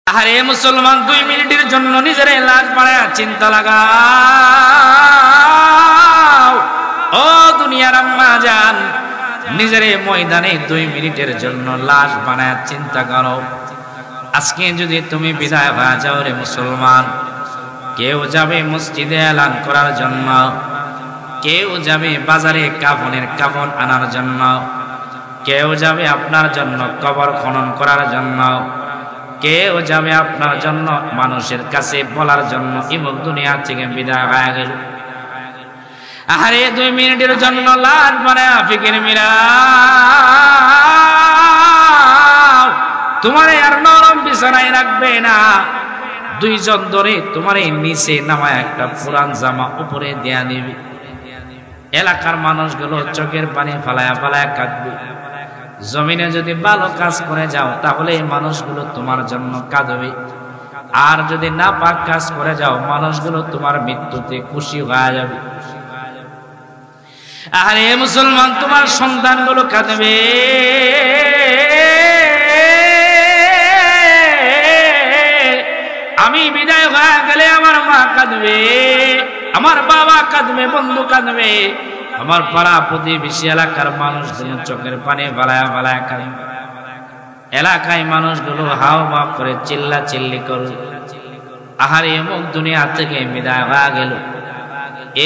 আরে মুসলমান 2 মিনিটের জন্য নিজের লাশ বাড়ায়া চিন্তা লাগাও। ও দুনিয়ার আম্মা জান, নিজের ময়দানে 2 মিনিটের জন্য লাশ বানায়া চিন্তা করো। আজকে যদি তুমি বিদায় হয়ে যাও রে মুসলমান, কেউ যাবে মসজিদে এলান করার জন্য, কেউ যাবে বাজারে কাফনের কাফন আনার জন্য, কেউ যাবে আপনার জন্য কবর খনন করার জন্য, কেউ যাবে আপনার জন্য মানুষের কাছে বলার জন্য ইমুক দুনিয়া থেকে বিদায় হয়ে গেল। আরে 2 মিনিটের জন্য লাশ বানায়া ফিকির মিলাও। তোমারে আর নরম বিছানায় রাখবে না, 2 জন ধরে তোমারে নিচে নামায় একটা পুরান জামা উপরে দেয়া দিবে। এলাকার মানুষগুলো চোখের পানি ফালায়া ফালায়া কাঁদবে। জমিনে যদি ভালো কাজ করে যাও তাহলে এই মানুষগুলো তোমার জন্য কাঁদবে, আর যদি না পাক কাজ করে যাও মানুষগুলো তোমার মৃত্যুতে খুশি হয়ে যাবে। আরে মুসলমান, তোমার সন্তানগুলো কাঁদবে, আমি বিদায় হয়ে গেলে আমার মা কাঁদবে, আমার বাবা কাঁদবে, বন্ধু কাঁদবে, আমার পাড়া প্রতিবেশী এলাকার মানুষগুলো চোখের পানি ফালায়া ফালায়া কাঁদবে। এলাকায় মানুষগুলো হাও ভাও করে চিল্লা চিল্লি করবে, আহারে অমুক দুনিয়া থেকে বিদায় হয়ে গেল।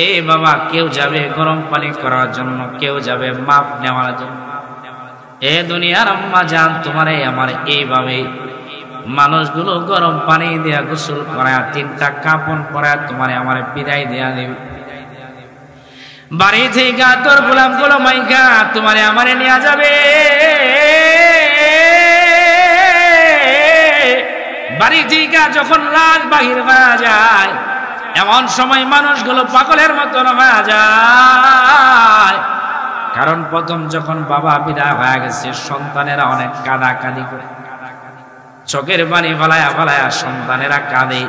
এ বাবা, কেউ যাবে গরম পানি করার জন্য, কেউ যাবে মাপ নেওয়ার জন্য। এ দুনিয়ার আম্মা জান, তোমারে আমার এইভাবে মানুষগুলো গরম পানি দিয়া গোসল করায় 3টা কাপন পরায় তোমারে আমার বিদায় দেয়া দেবে। বাড়ি থেকে তোর গোলাম গুলো মাইকা তোমারে আমারে নিয়ে যাবে। বাড়ি থেকে যখন লাশ বাহির হয়ে যায়, এমন সময় মানুষগুলো পাগলের মতন হয়ে যায়। কারণ প্রথম যখন বাবা বিদায় হয়ে গেছে, সন্তানেরা অনেক কাঁদাকাঁদি করে, চোখের পানি ফালায়া ফালায়া সন্তানেরা কাঁদে।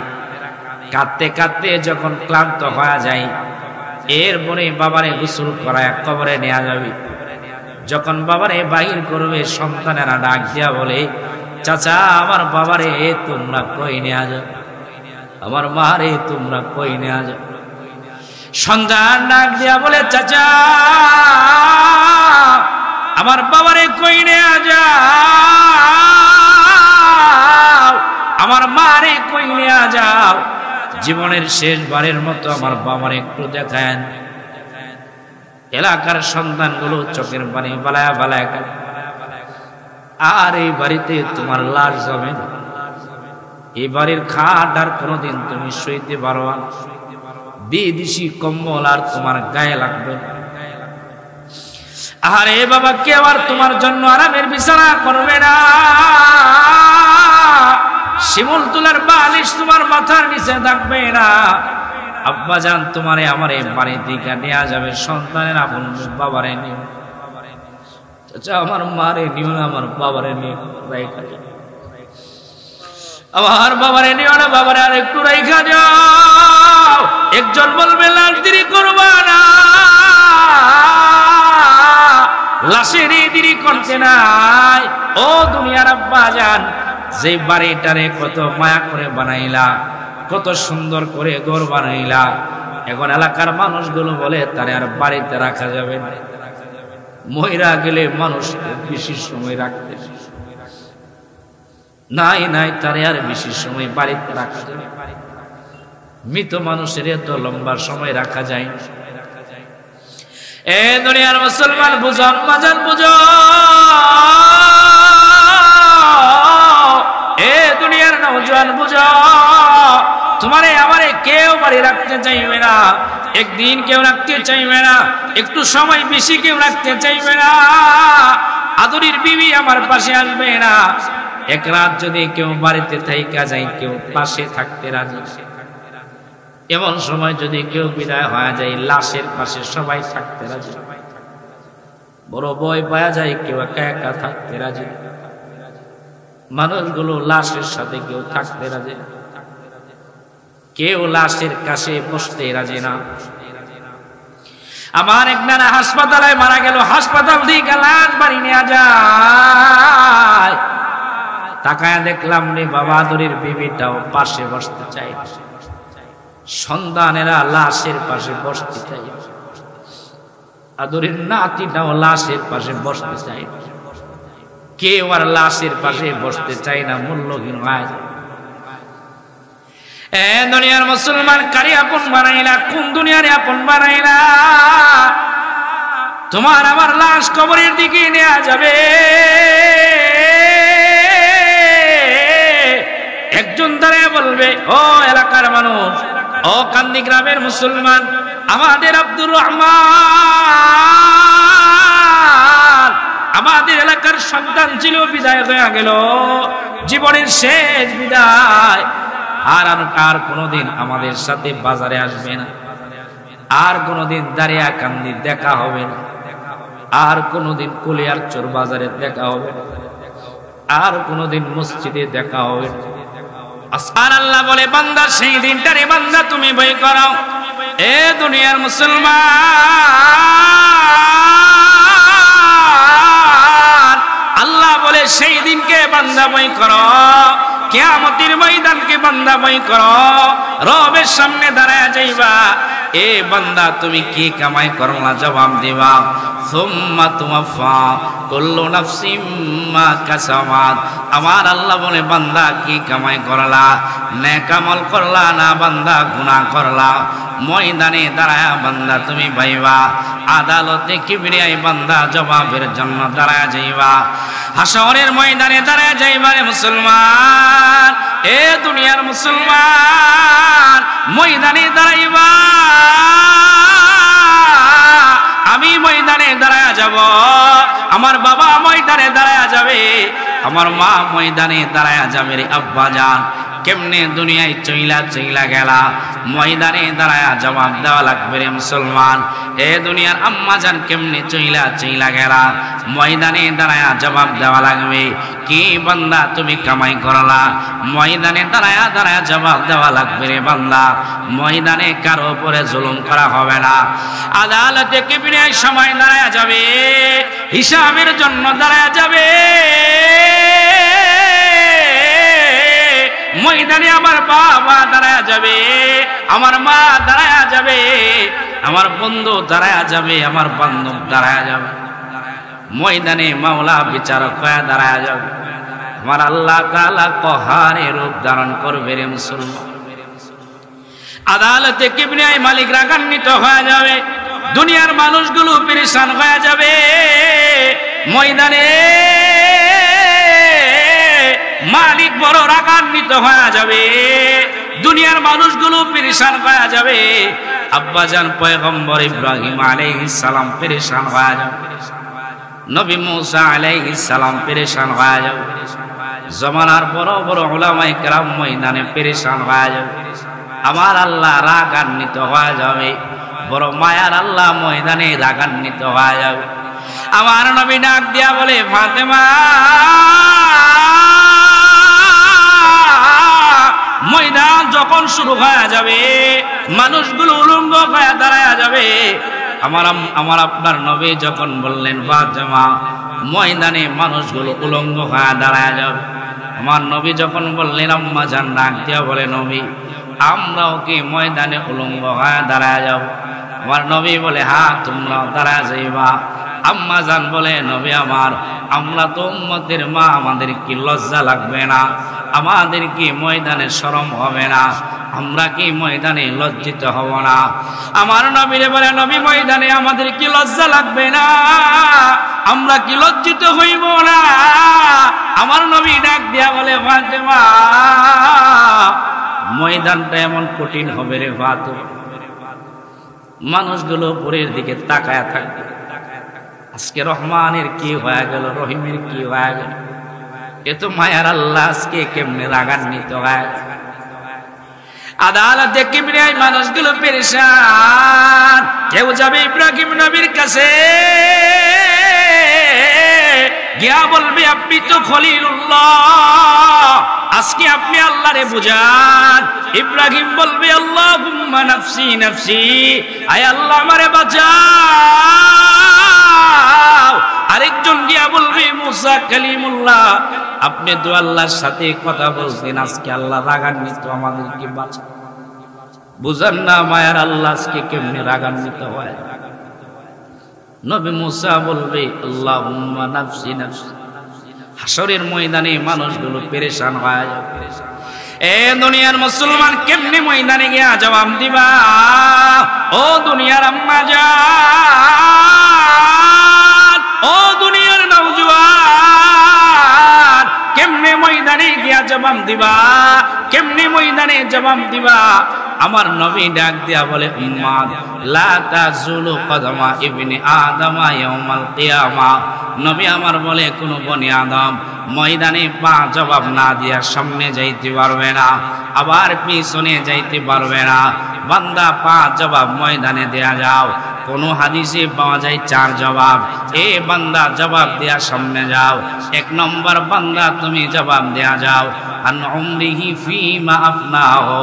কাঁদতে কাঁদতে যখন ক্লান্ত হয়ে যায়, এরপরে বাবারে গোসল করায় কবরে নেওয়া যাবে। যখন বাবারে বাহির করবে, সন্তানেরা ডাক দিয়া বলে, চাচা আমার বাবারে তোমরা কই নেওয়া যাও, আমার মারে তোমরা কই নেওয়া যাও। সন্তান ডাক দিয়া বলে, চাচা আমার বাবারে কই নেওয়া যাও, আমার মারে কই নেওয়া যাও, জীবনের শেষবারের মতো আমার বাবারে একটু দেখান। এলাকার সন্তানগুলো চোখের পানি ফালায়া ফালায়া কাঁদে। আর এই বাড়িতে তোমার লাশ জমে না, এই বাড়ির খাট আর কোনোদিন তুমি সইতে পারো না, বিদেশি কম্বল আর তোমার গায়ে লাগবে না। আরে বাবা, কেউ আর তোমার জন্য আরামের বিছানা করবে না, শিমুল তুলার বালিশ তোমার মাথার নিচে থাকবে না। আব্বা জান, তোমারে আমারে বাড়ি থেকে নেওয়া যাবে, সন্তানের আপন বাবারে নিও, চাচা আমার মারে নিও না, আমার বাবারে নিও, আমার বাবারে নিও না, বাবারে আর একটু রাইখা যাও। একজন বলবে লাশ দেরি করবা না, লাশের দেরি করতে নাই। ও দুনিয়ার আব্বা জান, যে বাড়িটারে কত মায়া করে বানাইলা, কত সুন্দর করে ঘর বানাইলা, এখন এলাকার মানুষগুলো বলে তারে আর বাড়িতে রাখা যাবে না। মহিলা গেলে মানুষ বেশি সময় রাখতে নাই নাই, তারে আর বেশি সময় বাড়িতে রাখা যাবে। মৃত মানুষের এত লম্বা সময় রাখা যায়। এ দুনিয়ার মুসলমান বুঝো, আম্মা জান বুঝো, এ দুনিয়ার নওজোয়ান বুঝো, তোমারে আমারে কেউ বাড়ি রাখতে চাইবে না, একদিন কেউ রাখতে চাইবে না, একটু সময় বেশি কেউ রাখতে চাইবে না। আদরের বিবি আমার পাশে আসবে না। এক রাত যদি কেউ বাড়িতে থাইকা যায়, কেউ পাশে থাকতে রাজি। এমন সময় যদি কেউ বিদায় হয়ে যায়, লাশের পাশে সবাই থাকতে রাজি। বড় ভয় পাওয়া যায়, কেউ একা একা থাকতে রাজি। মানুষগুলো লাশের সাথে কেউ থাকতে রাজি, কেউ লাশের কাছে বসতে রাজি না। আমার এক নানা হাসপাতালে মারা গেল, হাসপাতাল থেকে লাশ বাড়ি নেওয়া যায়। তাকায় দেখলাম রে বাবাদুরের বিবিটাও পাশে বসতে চাই, সন্তানেরা লাশের পাশে বসতে চাই, আদরের নাতিটাও লাশের পাশে বসতে চাই, কেউ আর লাশের পাশে বসতে চাই না, মূল্যহীন হয়। এ দুনিয়ার মুসলমান কারি আপন বানাইলা, কোন দুনিয়ারে আপন বানাইলা? তোমার আমার লাশ কবরের দিকে নেওয়া যাবে, একজন দাঁড়ায় বলবে, ও এলাকার মানুষ, ও কান্দি গ্রামের মুসলমান, আমাদের আব্দুর রহমান আমাদের এলাকার সন্তান ছিল, বিদায় হয়ে গেল, জীবনের শেষ বিদায়, আর কোনোদিন আমাদের সাথে বাজারে আসবে না, আর কোনোদিন দাঁড়িয়া কান্দি দেখা হবে না, আর কোনোদিন কুলিয়ার চোর বাজারে দেখা হবে না, আর কোনোদিন মসজিদে দেখা হবে না। আর আল্লাহ বলে, বান্দা সেই দিনটারে বান্দা তুমি ভয় করো। এ দুনিয়ার মুসলমান, আল্লাহ বলে সেই দিনকে বান্দা ভয় করো, কিয়ামতের ময়দানকে বান্দা ভয় করো, রবের সামনে দাঁড়ায় যাইবা। এ বান্দা তুমি কি কামাই করলা? জবাব দিবা, সুম্মা তুওয়াফা কুল্লু নাফসিম মা কাসাবাত। আমার আল্লাহ বলে, বান্দা কি কামাই করলা? নেক আমল করলা না বান্দা গুনাহ করলা? ময়দানে দাঁড়ায় বান্দা তুমি ভাইবা, আদালতে কিবরিয়ায় বান্দা জবাবের জন্য দাঁড়ায় যাইবা, হাসরের ময়দানে দাঁড়ায় যাইবা। রে মুসলমান, এ দুনিয়ার মুসলমান, ময়দানে দাঁড়াইবা, আমি ময়দানে দাঁড়ায় যাব, আমার বাবা ময়দানে দাঁড়ায় যাবে, আমার মা ময়দানে দাঁড়ায় যাবে। রে আব্বা জান, কেমনে দুনিয়ায় চইলা গেলা, ময়দানে দাঁড়ায় জবাব দেওয়া লাগবে। রে মুসলমান, এ দুনিয়ার আম্মা জান কেমনে চইলা গেলা, ময়দানে দাঁড়ায় জবাব দেওয়া লাগবে। কি বান্দা তুমি কামাই করলা? ময়দানে দাঁড়ায় জবাব দেওয়া লাগবে। রে বান্দা, ময়দানে কারো উপরে জুলুম করা হবে না, আদালতে কিবরিয়ায় সময় দাঁড়ায় যাবে, হিসাবের জন্য দাঁড়ায় যাবে। ময়দানে আমার বাবা দাঁড়ায় যাবে, আমার মা দাঁড়ায় যাবে, আমার বন্ধু দাঁড়ায় যাবে, আমার বান্ধব দাঁড়ায় যাবে। ময়দানে মাওলা বিচারক হয়ে দাঁড়ায় যাবে, আমার আল্লাহ তাআলা কহারে রূপ ধারণ করবে। রে মুসলমান, আদালতে কিবরিয়ায় মালিক রাগান্বিত হয়ে যাবে, দুনিয়ার মানুষগুলো পেরেশান হয়ে যাবে। ময়দানে মালিক বড় রাগান্বিত হয়ে যাবে, দুনিয়ার মানুষগুলো পেরেশান হয়ে যাবে। আব্বাজান পয়গম্বর ইব্রাহিম আলাইহিস সালাম পেরেশান হয়ে যাবে, নবী মুসা আলাইহিস সালাম পেরেশান হয়ে যাবে, জমানার বড় বড় উলামায়ে কেরাম ময়দানে পেরেশান হয়ে যাবে। আমার আল্লাহ রাগান্বিত হয়ে যাবে, বড় মায়ার আল্লাহ ময়দানে রাগান্বিত হয়ে যাবে। আমার নবী ডাক দিয়া বলে, ফাতেমা, ময়দান যখন শুরু হয়ে যাবে, মানুষগুলো উলঙ্গ হয়ে দাঁড়ায় যাবে। আমার আপনার নবী যখন বললেন, ফাতেমা, ময়দানে মানুষগুলো উলঙ্গ হয়ে দাঁড়ায় যাবে, আমার নবী যখন বললেন, আম্মা জান ডাক দিয়া বলে, নবী, আমরাও কি ময়দানে উলঙ্গ হয়ে দাঁড়ায় যাব? আমার নবী বলে, হ্যাঁ, তোমরাও দাঁড়ায় যাইবা। আম্মা জান বলে, নবী আমার, আমরা তো উম্মতের মা, আমাদের কি লজ্জা লাগবে না? আমাদের কি ময়দানে শরম হবে না? আমরা কি ময়দানে লজ্জিত হব না? আমার নবীরে বলে, নবী, ময়দানে আমাদের কি লজ্জা লাগবে না? আমরা কি লজ্জিত হইব না? আমার নবী ডাক দিয়া বলে, ফাতেমা, ময়দানটা এমন কঠিন হবে রে ফাতেমা, মানুষগুলো উপরের দিকে তাকায় থাকবে। আজকে রহমানের কি হয়ে গেল, রহিমের কি হয়ে গেল, এ তো মায়ার আল্লাহ আজকে কেমনে রাগান্বিত হয়। আদালতে কিবরিয়ায় মানুষগুলো পেরেশান। কেউ যাবে ইব্রাহিম নবীর কাছে, গিয়া বলবে, আপনি তো খলিলুল্লাহ, আজকে আপনি আল্লাহরে বুঝান। ইব্রাহিম বলবে, আল্লাহুম্মা নাফসি নাফসি, আয় আল্লাহ আমারে বাঁচাও। আরেকজন গিয়া বলবে মুসা কালিমুল্লাহ, আপনি তো আল্লাহর সাথে কথা বলছেন, আজকে আল্লাহ রাগান্বিত, আমাদেরকে বাঁচান। বুঝেন না মায়ার আল্লাহ আজকে কেমনে রাগান্বিত হয়। নবী মুসা বলবে আল্লাহুম্মা নাফসি নাফসি। হাসরের ময়দানে মানুষগুলো পেরেশান হয়। এ দুনিয়ার মুসলমান কেমনে ময়দানে গিয়া জবাব দিবা? ও দুনিয়ার আম্মা জান, ও দুনিয়ার নওজোয়ান, কেমনে ময়দানে গিয়া জবাব দিবা? কেমনে ময়দানে জবাব দিবা? আমার নবী ডাক দিয়া বলে উম্মাত লা তাজুলু কদমা ইবনে আদমা ইয়াউমাল কিয়ামা। নবী আমার বলে কোন বনি আদম ময়দানে পা জবাব না দিয়া সামনে যাইতে পারবে না, আবার পিছনে যাইতে পারবে না। বান্দা পা জবাব ময়দানে দেয়া যাও। কোন হাদিসে পাওয়া যায় 4 জবাব। এ বান্দা জবাব দেয়া সামনে যাও। 1 নম্বর বান্দা তুমি জবাব দেয়া যাও আন উমরিহি ফিমা আফনাহু।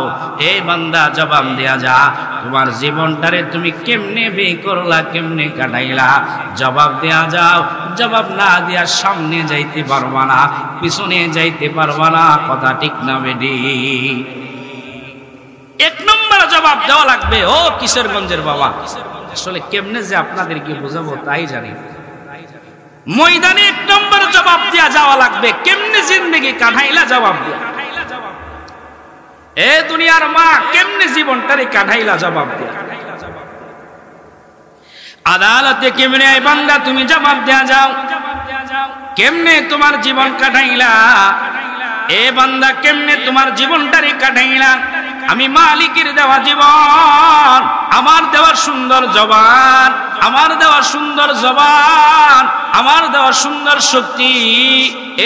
এ বান্দা জবাব দেয়া যা তোমার জীবনটারে তুমি কেমনে ব্যয় করলা, কেমনে কাটাইলা, জবাব দেয়া যাও। জবাব না দিয়া সামনে যাইতে পারবা না, পিছনে যাইতে পারবা না। কথা ঠিক না বেডি? 1 নম্বর জবাব দেওয়া লাগবে। ও কিশোরগঞ্জের বাবা, আসলে কেমনে যে আপনাদেরকে বোঝাবো তাই জানি। ময়দানে 1 নম্বর জবাব দেয়া যাওয়া লাগবে। কেমনে জিন্দেগি কাটাইলা, জবাব দেয়া। এ দুনিয়ার মা, কেমনে জীবনটারে কাটাইলা, জবাব দেয়া। আদালতে কেমনে এই বান্দা তুমি জবাব দেয়া যাও। কেমনে তোমার জীবন কাটাইলা? এ বান্দা কেমনে তোমার জীবনটারে কাটাইলা? আমি মালিকের দেওয়া জীবন, আমার দেওয়া সুন্দর জবান, আমার দেওয়া সুন্দর জবান, আমার দেওয়া সুন্দর শক্তি।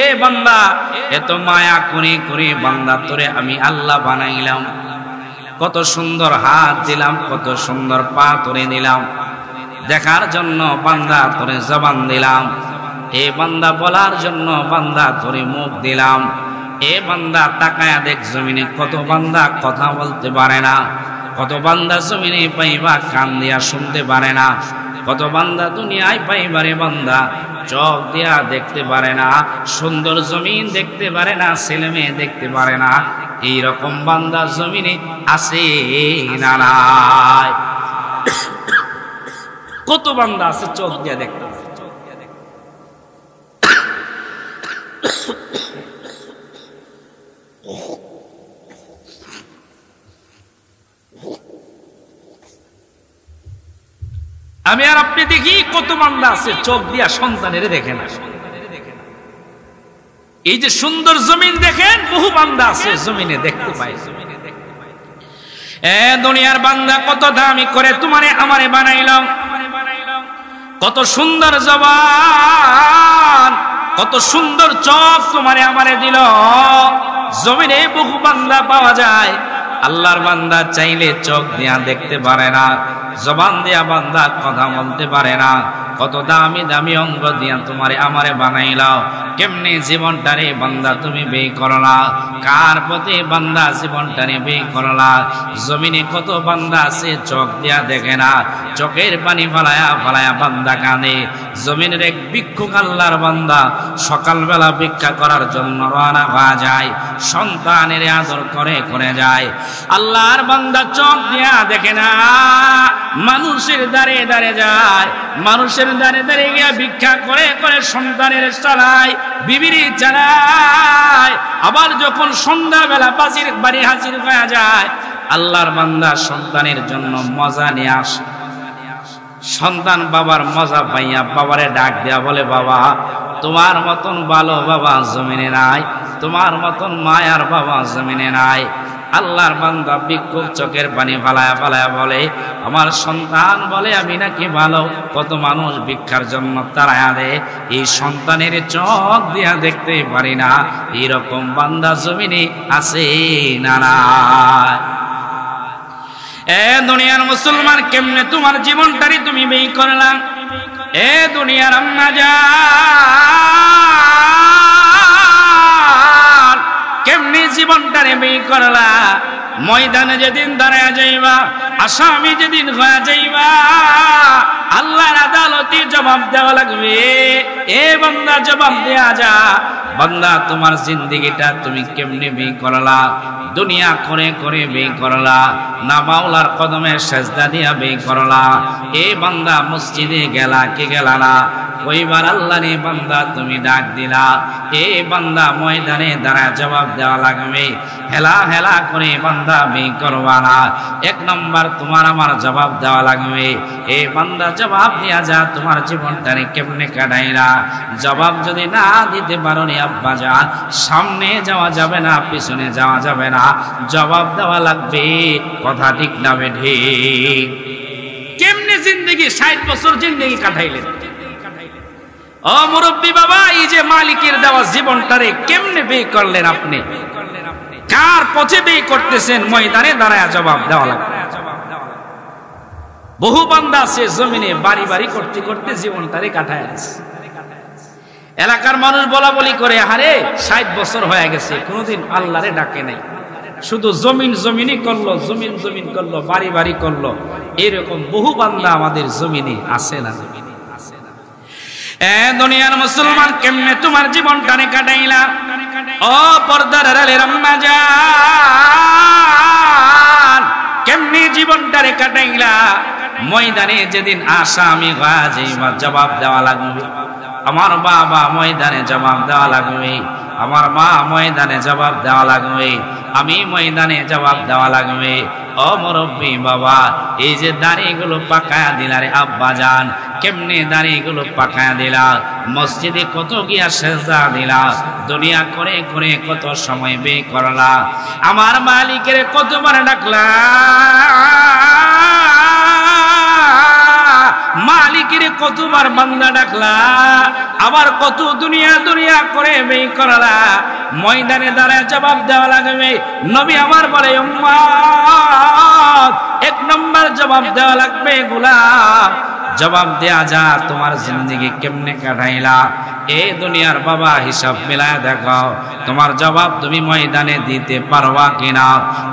এ বান্দা, এত মায়া করে করে বান্দা তোরে আমি আল্লাহ বানাইলাম। কত সুন্দর হাত দিলাম, কত সুন্দর পা তোরে দিলাম, দেখার জন্য বান্দা তোরে জবান দিলাম। এ বান্দা বলার জন্য বান্দা তোরে মুখ দিলাম। এ বান্দা তাকায়া দেখ জমিনে কত বান্দা কথা বলতে পারে না, কত বান্দা জমিনে পাইবা কান দিয়া শুনতে পারে না, কত বান্দা দুনিয়ায় পাইবারে বান্দা চোখ দিয়া দেখতে পারে না, সুন্দর জমিন দেখতে পারে না, ছেলে মেয়ে দেখতে পারে না। এইরকম বান্দা জমিনে আছে না নাই? কত বান্দা আছে চোখ দিয়া দেখতে। আমি আর আপনি দেখি কত বান্দা আছে চোখ দিয়া সন্তানের দেখে না। এই যে সুন্দর জমিন দেখেন, বহু বান্দা আছে জমিনে দেখতে পাই। এ দুনিয়ার বান্দা, কত দামি করে তোমারে আমারে বানাইলাম, কত সুন্দর জবান, কত সুন্দর চোখ তোমারে আমারে দিল। জমিনে বহু বান্দা পাওয়া যায়, আল্লাহর বান্দা চাইলে চোখ দিয়া দেখতে পারে না, জবান দিয়া বান্দা কথা বলতে পারে না। কত দামি দামি অঙ্গ দিয়া তোমারে আমারে বানাইলাও। কেমনে জীবনটারে বান্দা তুমি ব্যয় করলা? কার প্রতি বান্দা জীবনটারে ব্যয় করলা? জমিনে কত বান্দা আছে চোখ দিয়া দেখে না, চোখের পানি ফালায়া ফালায়া বান্দা কাঁদে। জমিনের এক ভিক্ষুক আল্লাহর বান্দা সকালবেলা ভিক্ষা করার জন্য রওনা হয়ে যায়, সন্তানের আদর করে করে যায়। আল্লাহর বান্দা চোখ দিয়া দেখে না, মানুষের দ্বারে দ্বারে যায়, মানুষের দ্বারে দ্বারে গিয়া ভিক্ষা করে করে সন্তানের চালায়, বিবির চালায়। আবার যখন সন্ধ্যাবেলা বাড়ি হাজির হয়ে যায়, আল্লাহর বান্দা সন্তানের জন্য মজা নিয়ে আসে। সন্তান বাবার মজা পাইয়া বাবারে ডাক দেয়া বলে, বাবা তোমার মতন ভালো বাবা জমিনে নাই, তোমার মতন মায়ার বাবা জমিনে নাই। আল্লাহর বান্দা ভিক্ষুক চোখের পানি ফালায়া ফালায়া বলে, আমার সন্তান বলে আমি নাকি ভালো। কত মানুষ ভিক্ষার জন্য তাড়ায়া দেয়, এই সন্তানের চোখ দিয়া দেখতে পারি না। এরকম বান্দা জমিনে আছে না নাই? এ দুনিয়ার মুসলমান, কেমনে তোমার জীবনটারি তুমি ব্যয় করলাম? এ দুনিয়ার আম্মা জান, কেমনে জীবনটারে ব্যয় করলা? ময়দানে যেদিন দাঁড়ায়া যাইবা, আসামি যেদিন হয়ে যাইবা, আল্লাহর আদালতে জবাব দেওয়া লাগবে। এ বান্দা জবাব দেয়া যা, বান্দা তোমার জিন্দেগিটা তুমি কেমনে বিয়ে করলা, দুনিয়া করে করে বিয়ে করলা, না মাওলার কদমে সেজদা দিয়া বিয়ে করলা। এ বান্দা মসজিদে গেলা কি গেলা না, কইবার আল্লাহ রে বান্দা তুমি ডাক দিলা। এ বান্দা ময়দানে দাঁড়ায় জবাব দেওয়া লাগবে। হেলা হেলা করে বান্দা বিয়ে করবা না। এক নম্বর তোমার আমার জবাব দেওয়া লাগবে। এ বান্দা জবাব দিয়া যা, তোমার জীবনটারে কেমনে কাটাইলা। জবাব যদি না দিতে পারো রে আব্বা জান, সামনে যাওয়া যাবে না, পিছনে যাওয়া যাবে না, জবাব দেওয়া লাগবে। কথা ঠিক না বেঠি? কেমনে জিন্দগি 60 বছর জিন্দগি কাটাইলেন? ও মুরব্বী বাবা, এই যে মালিকের দেওয়া জীবনটারে কেমনে বিয়ে করলেন আপনি? কার পথে বিয়ে করতেছেন? ময়দানে দাঁড়ায় জবাব দেওয়া লাগবে। বহু বান্দা আছে জমিনে বাড়ি বাড়ি করতে করতে জীবনটারে কাটায় আছে। এলাকার মানুষ বলা বলি করে, আরে 60 বছর হয়ে গেছে, কোনোদিন আল্লাহরে ডাকে নাই, শুধু জমিন জমিনই করলো, জমিন জমিন করলো, বাড়ি বাড়ি করলো। এরকম বহু বান্দা আমাদের জমিনে আছে না? এ দুনিয়ার মুসলমান, কেমনে তোমার জীবনটারে কাটাইলা? ও পর্দার আড়ালের আম্মা জান, কেমনে জীবনটারে কাটাইলা? ময়দানে যেদিন আসামি হয়ে যাইবা, জবাব দেওয়া লাগবে। আমার বাবা ময়দানে জবাব দেওয়া লাগবে, আমার মা ময়দানে জবাব দেওয়া লাগবে, আমি ময়দানে জবাব দেওয়া লাগবে। ও মুরব্বী বাবা, এই যে দাড়িগুলো পাকায়া দিলা রে আব্বা জান, কেমনে দাড়িগুলো পাকায়া দিলা? মসজিদে কত গিয়া সেজদা দিলা, দুনিয়া করে করে কত সময় বে করলা, আমার মালিকের কতবার ডাকলা, মালিকের কতবার বান্দা ডাকলা, আবার কত দুনিয়া দুনিয়া করে বেই করলা। ময়দানে দাঁড়ায় জবাব দেওয়া লাগবে। নবী আমার বলে, উম্মত, এক নম্বর জবাব দেওয়া লাগবে। গোলাম, জবাব দেয়া যা, তোমার জিন্দেগি কেমনে কাটাইলা? এই দুনিয়ার বাবা হিসাব মিলায় দেখো, তোমার জবাব তুমি ময়দানে দিতে পারবা কিনা?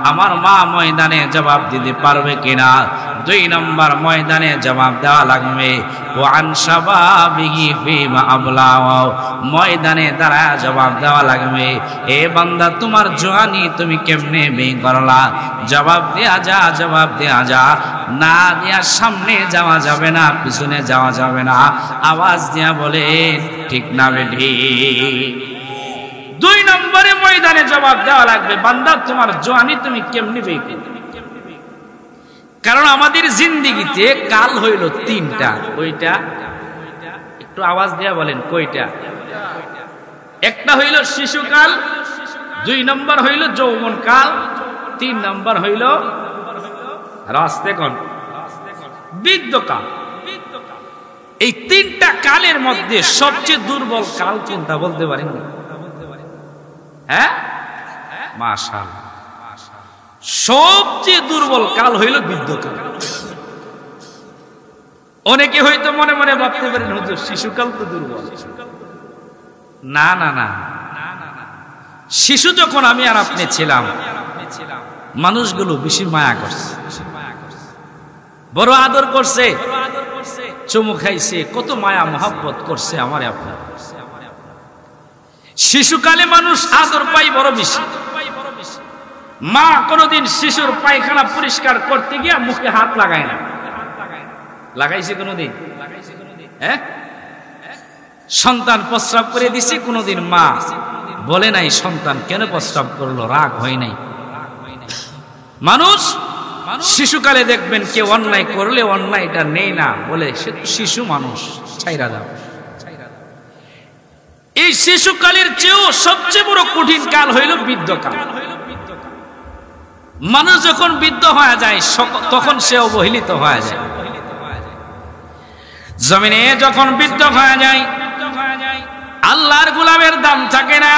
আমার মা ময়দানে জবাব দিতে পারবে কিনা? 2 নম্বর ময়দানে জবাব দেওয়া লাগবে। ওয়ান শাবাবিহি ফিমা আবলাও, ময়দানে দাঁড়ায় জবাব দেওয়া লাগবে। এ বান্দা, তোমার জওয়ানি তুমি কেমনে বিয়ে করলা? জবাব দেয়া যা, জবাব দেয়া যা, না দেয়া সামনে যাওয়া যাবে না, পিছনে যাওয়া যাবে না। আওয়াজ দিয়া বলে ঠিক না বেঠি? 2 নম্বরে ময়দানে জবাব দেওয়া লাগবে, বান্দা তোমার জওয়ানি তুমি কেমনে বিয়ে করলা? কারণ আমাদের জিন্দেগিতে কাল হইল 3টা। কয়টা? একটু আওয়াজ দিয়া বলেন, কয়টা? একটা হইল শিশুকাল, 2 নম্বর হইল যৌবনকাল, 3 নম্বর হইল রাস্তেকন বৃদ্ধকাল। এই 3টা কালের মধ্যে সবচেয়ে দুর্বল কাল কোনটা বলতে পারেন? হ্যাঁ, মাশাআল্লাহ, সবচেয়ে দুর্বল কাল হইল বৃদ্ধকাল। অনেকে হয়তো মনে মনে ভাবতে পারেন, হুজুর শিশুকাল তো দুর্বল। না না না, শিশু যখন আমি আর আপনি ছিলাম, মানুষগুলো বেশি মায়া করছে, বড় আদর করছে, চুমু খাইছে, কত মায়া মহব্বত করছে আমার আপনার। শিশুকালে মানুষ আদর পাই বড় বেশি। মা কোনদিন শিশুর পায়খানা পরিষ্কার করতে গিয়া মুখে হাত লাগায় না। লাগাইছে কোনদিন? হ্যাঁ, সন্তান প্রস্রাব করে দিছে, কোনদিন মা বলে নাই সন্তান কেন প্রস্রাব করলো, রাগ হয় নাই। মানুষ শিশুকালে দেখবেন কেউ অন্যায় করলে অন্যায়টা নেই না, বলে সে শিশু মানুষ, ছাইরা দাও। এই শিশুকালের চেয়েও সবচেয়ে বড় কঠিন কাল হইল বৃদ্ধকাল। মানুষ যখন বৃদ্ধ হয়ে যায় তখন সে অবহেলিত হয়ে যায়। জমিনে যখন বৃদ্ধ হয়ে যায়, আল্লাহর গোলামের দাম থাকে না,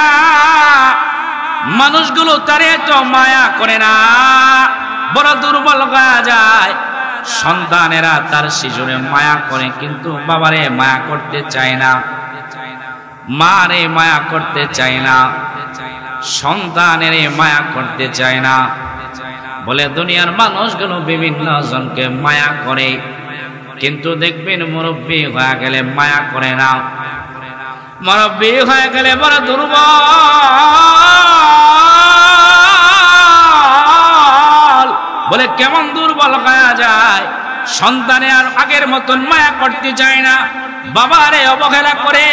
মানুষগুলো তারে তো মায়া করে না, বড় দুর্বল হয়ে যায়। সন্তানেরা তার শিশুরে মায়া করে, কিন্তু বাবারে মায়া করতে চায় না, মারে মায়া করতে চায় না, সন্তানের মায়া করতে চায় না। বলে দুনিয়ার মানুষগুলো বিভিন্ন জনকে মায়া করে, কিন্তু দেখবেন মুরব্বী হয়ে গেলে মায়া করে না। মুরব্বী হয়ে গেলে বড় দুর্বল। বলে কেমন দুর্বল হয়ে যায়, সন্তানে আর আগের মতন মায়া করতে চায় না, বাবারে অবহেলা করে,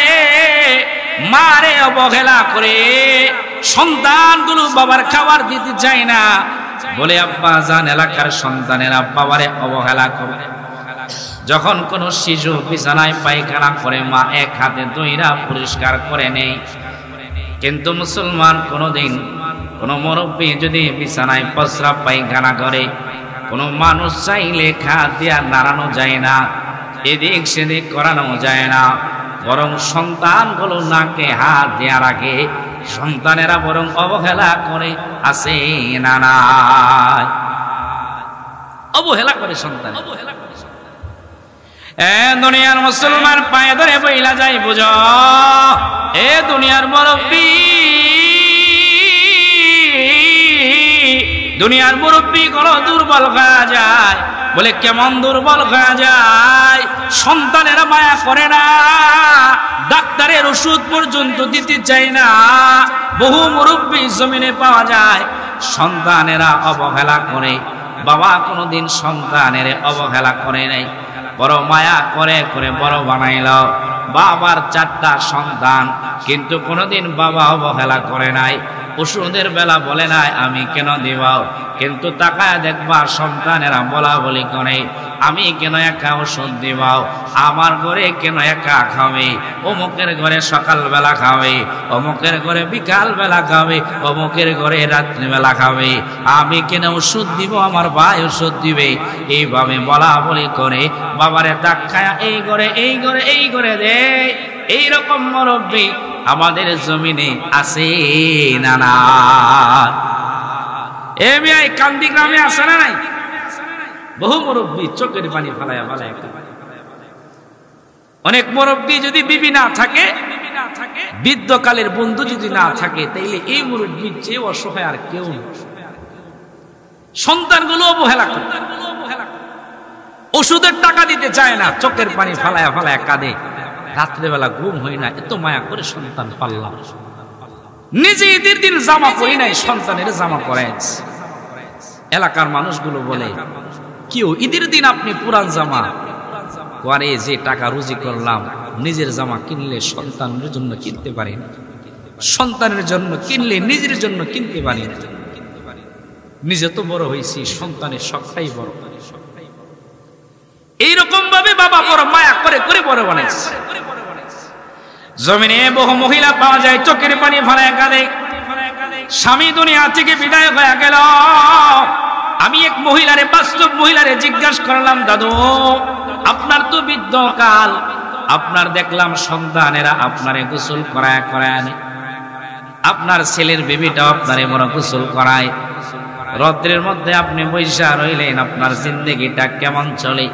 মারে অবহেলা করে, সন্তানগুলো বাবার খাবার দিতে চায় না। বলে আব্বা জান এলাকার সন্তানেরা বাবারে অবহেলা করে। যখন কোন শিশু বিছানায় পায়খানা করে মা এক হাতে ধইরা পরিষ্কার করে নেই। কিন্তু মুসলমান কোনদিন কোন মুরব্বী যদি বিছানায় প্রস্রাব পায়খানা করে, কোন মানুষ চাইলে হাত দিয়া নাড়ানো যায় না, এদিক সেদিক করানো যায় না, বরং সন্তানগুলো নাকে হাত দেয়া রাখে। সন্তানেরা বরং অবহেলা করে, আছে না নাই? অবহেলা করে সন্তান। দুনিয়ার মুসলমান পায়ে ধরে বইলা যায়, বুঝো এ দুনিয়ার মুরব্বী, দুনিয়ার মুরব্বী গুলো দুর্বল হয়ে যায়। বলে কেমন দুর্বল হয়ে যায়, সন্তানেরা মায়া করে না, ডাক্তারের ওষুধ পর্যন্ত দিতে চায় না। বহু মুরব্বী জমিনে পাওয়া যায়, সন্তানেরা অবহেলা করে। বাবা কোনোদিন সন্তানের অবহেলা করে নাই, বড় মায়া করে করে বড় বানাইল। বাবার 4টা সন্তান, কিন্তু কোনোদিন বাবা অবহেলা করে নাই। ওষুধের বেলা বলে নাই আমি কেন দিব, কিন্তু তাকায় দেখবা সন্তানেরা বলা বলি করে, আমি কেন একা ওষুধ দিব, আমার ঘরে কেন একা খাবে, অমুকের ঘরে সকালবেলা খাবে, অমুকের ঘরে বিকাল বেলা খাবে, অমুকের ঘরে রাত্রিবেলা খাবে, আমি কেন ওষুধ দিব, আমার ভাই ওষুধ দিবে। এইভাবে বলা বলি করে বাবারে ধাক্কায় এই ঘরে এই ঘরে এই ঘরে দে। এইরকম মুরব্বী আমাদের জমিনে আছে না না? এ মিয়া কান্দি গ্রামে আছে না নাই? বহু মুরব্বী চোখের পানি ফালায়া ফালায়া। অনেক মুরব্বী যদি বিবি না থাকে, বৃদ্ধকালের বন্ধু যদি না থাকে, তাইলে এই মুরব্বীর চেয়ে অসহায় আর কেউ না। সন্তানগুলো অবহেলা করে, ওষুধের টাকা দিতে চায় না, চোখের পানি ফালায়া ফালায়া কাঁদে, রাত্রেবেলা ঘুম হয় না, এত মায়া করে সন্তান পাল্লাম। নিজে ঈদের দিন জামা পরি নাই, সন্তানের জামা পরাইছে। এলাকার মানুষগুলো বলে, কেউ ঈদের দিন আপনি পুরান জামা পরে, যে টাকা রুজি করলাম নিজের জামা কিনলে সন্তানের জন্য কিনতে পারি না, সন্তানের জন্য কিনলে নিজের জন্য কিনতে পারি না। নিজে তো বড় হয়েছি, সন্তানের শখটাই বড়। এইরকম ভাবে বাবা বড় মায়া করে করে বড় বানাইছে। জমিনে বহু মহিলা পাওয়া যায়, চোখের পানি ফালায় কাঁদে, স্বামী দুনিয়া থেকে বিদায় হয়ে গেল। আমি এক মহিলারে, বাস্তব মহিলারে জিজ্ঞাসা করলাম, দাদু আপনার তো বৃদ্ধকাল, আপনার দেখলাম সন্তানেরা আপনারে গোসল করায় করায়, আপনার ছেলের বেবিটাও আপনারে বড় গোসল করায়, রৌদ্রের মধ্যে আপনি বৈশা রইলেন, আপনার জিন্দেগিটা কেমন চলে?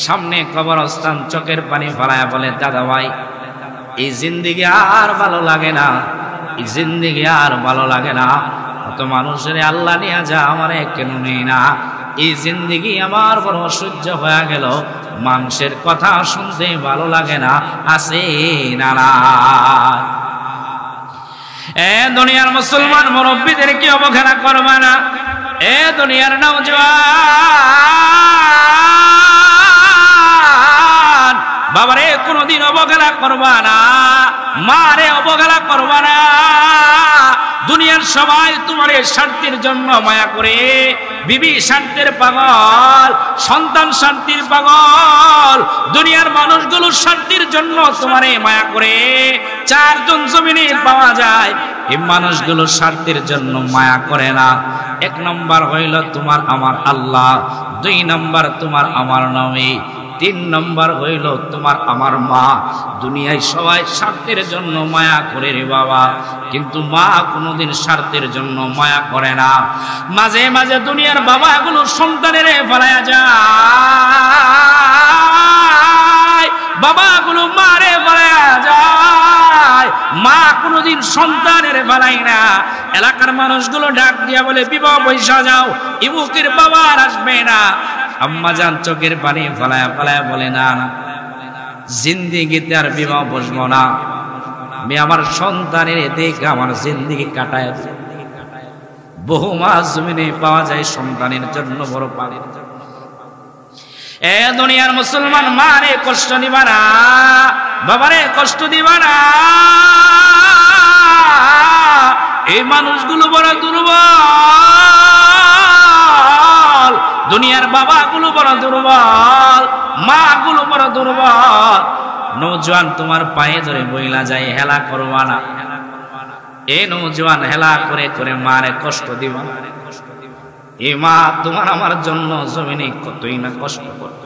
সামনে কবরস্থান, চোখের পানি ফালায়া বলে, দাদা ভাই এই জিন্দেগি আর ভালো লাগে না, এই জিন্দেগি আর ভালো লাগে না। কত মানুষের আল্লাহ নিয়ে যা, আমারে কেন নেই না? এই জিন্দেগি আমার বড় অসহ্য হয়ে গেল, মানুষের কথা শুনতে ভালো লাগে না, আছে না না? এ দুনিয়ার মুসলমান মুরব্বীদেরকে অবহেলা করবা না। এ দুনিয়ার নওজোয়ান, বাবারে কোনদিন অবহেলা করবা না, মারে অবহেলা করবা না। দুনিয়ার সবাই তোমার শান্তির জন্য মায়া করে, বিবি শান্তির পাগল, সন্তান শান্তির পাগল, দুনিয়ার মানুষগুলো শান্তির জন্য তোমারে মায়া করে। 4 জন জমিনে পাওয়া যায়, এই মানুষগুলো শান্তির জন্য মায়া করে না। 1 নম্বর হইল তোমার আমার আল্লাহ, 2 নম্বর তোমার আমার নবী, 3 নম্বর হইল তোমার আমার মা। দুনিয়ায় সবাই স্বার্থের জন্য মায়া করে রে বাবা, কিন্তু মা কোনোদিন স্বার্থের জন্য মায়া করে না। মাঝে মাঝে দুনিয়ার বাবাগুলো সন্তানের ফেলায়া যায়, বাবাগুলো মারে ফেলায়া যায়, মা কোনোদিন সন্তানের বালাই না। এলাকার মানুষগুলো ডাক দিয়া বলে বিবাহ পয়সা যাও, ইবুকের বাবা আর আসবে না। আম্মা জান চোখের পানি ফলায়া ফলায়া বলে না না, জিন্দিগিতে আর বিবাহ বসবো না, আমি আমার সন্তানের দেখে আমার জিন্দিগি কাটায়। বহু মা জমিনে পাওয়া যায় সন্তানের জন্য বড় পাগল। এ দুনিয়ার মুসলমান, মা রে কষ্ট দিবা না, বাবারে কষ্ট দিবা না। এই মানুষগুলো বড় দুর্বল, দুনিয়ার বাবাগুলো বড় দুর্বল, মা গুলো বড় দুর্বল। নওজোয়ান তোমার পায়ে ধরে বইলা যায়, হেলা করবা না। এ নওজোয়ান হেলা করে করে মারে কষ্ট দিবা না। এ মা তোমার আমার জন্য জমিনে কতই না কষ্ট করত,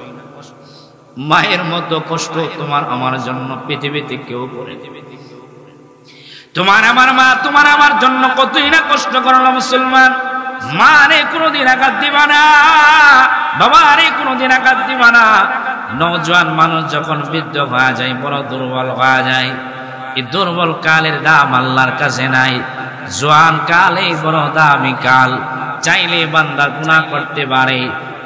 মায়ের মতো কষ্ট তোমার আমার জন্য পৃথিবীতে কেউ করে দেবে। তোমার আমার মা তোমার আমার জন্য কতই না কষ্ট করলো। মুসলমান, মা রে কোনোদিন আঘাত দিবা না, বাবা রে কোনোদিন আঘাত দিবা না। নওজোয়ান মানুষ যখন বৃদ্ধ হয়ে যায়, বড় দুর্বল হয়ে যায়, এই দুর্বল কালের দাম আল্লাহর কাছে নাই। জোয়ান কাল এই বড় দামি কাল। চাইলে বান্দা গুনাহ করতে পারে,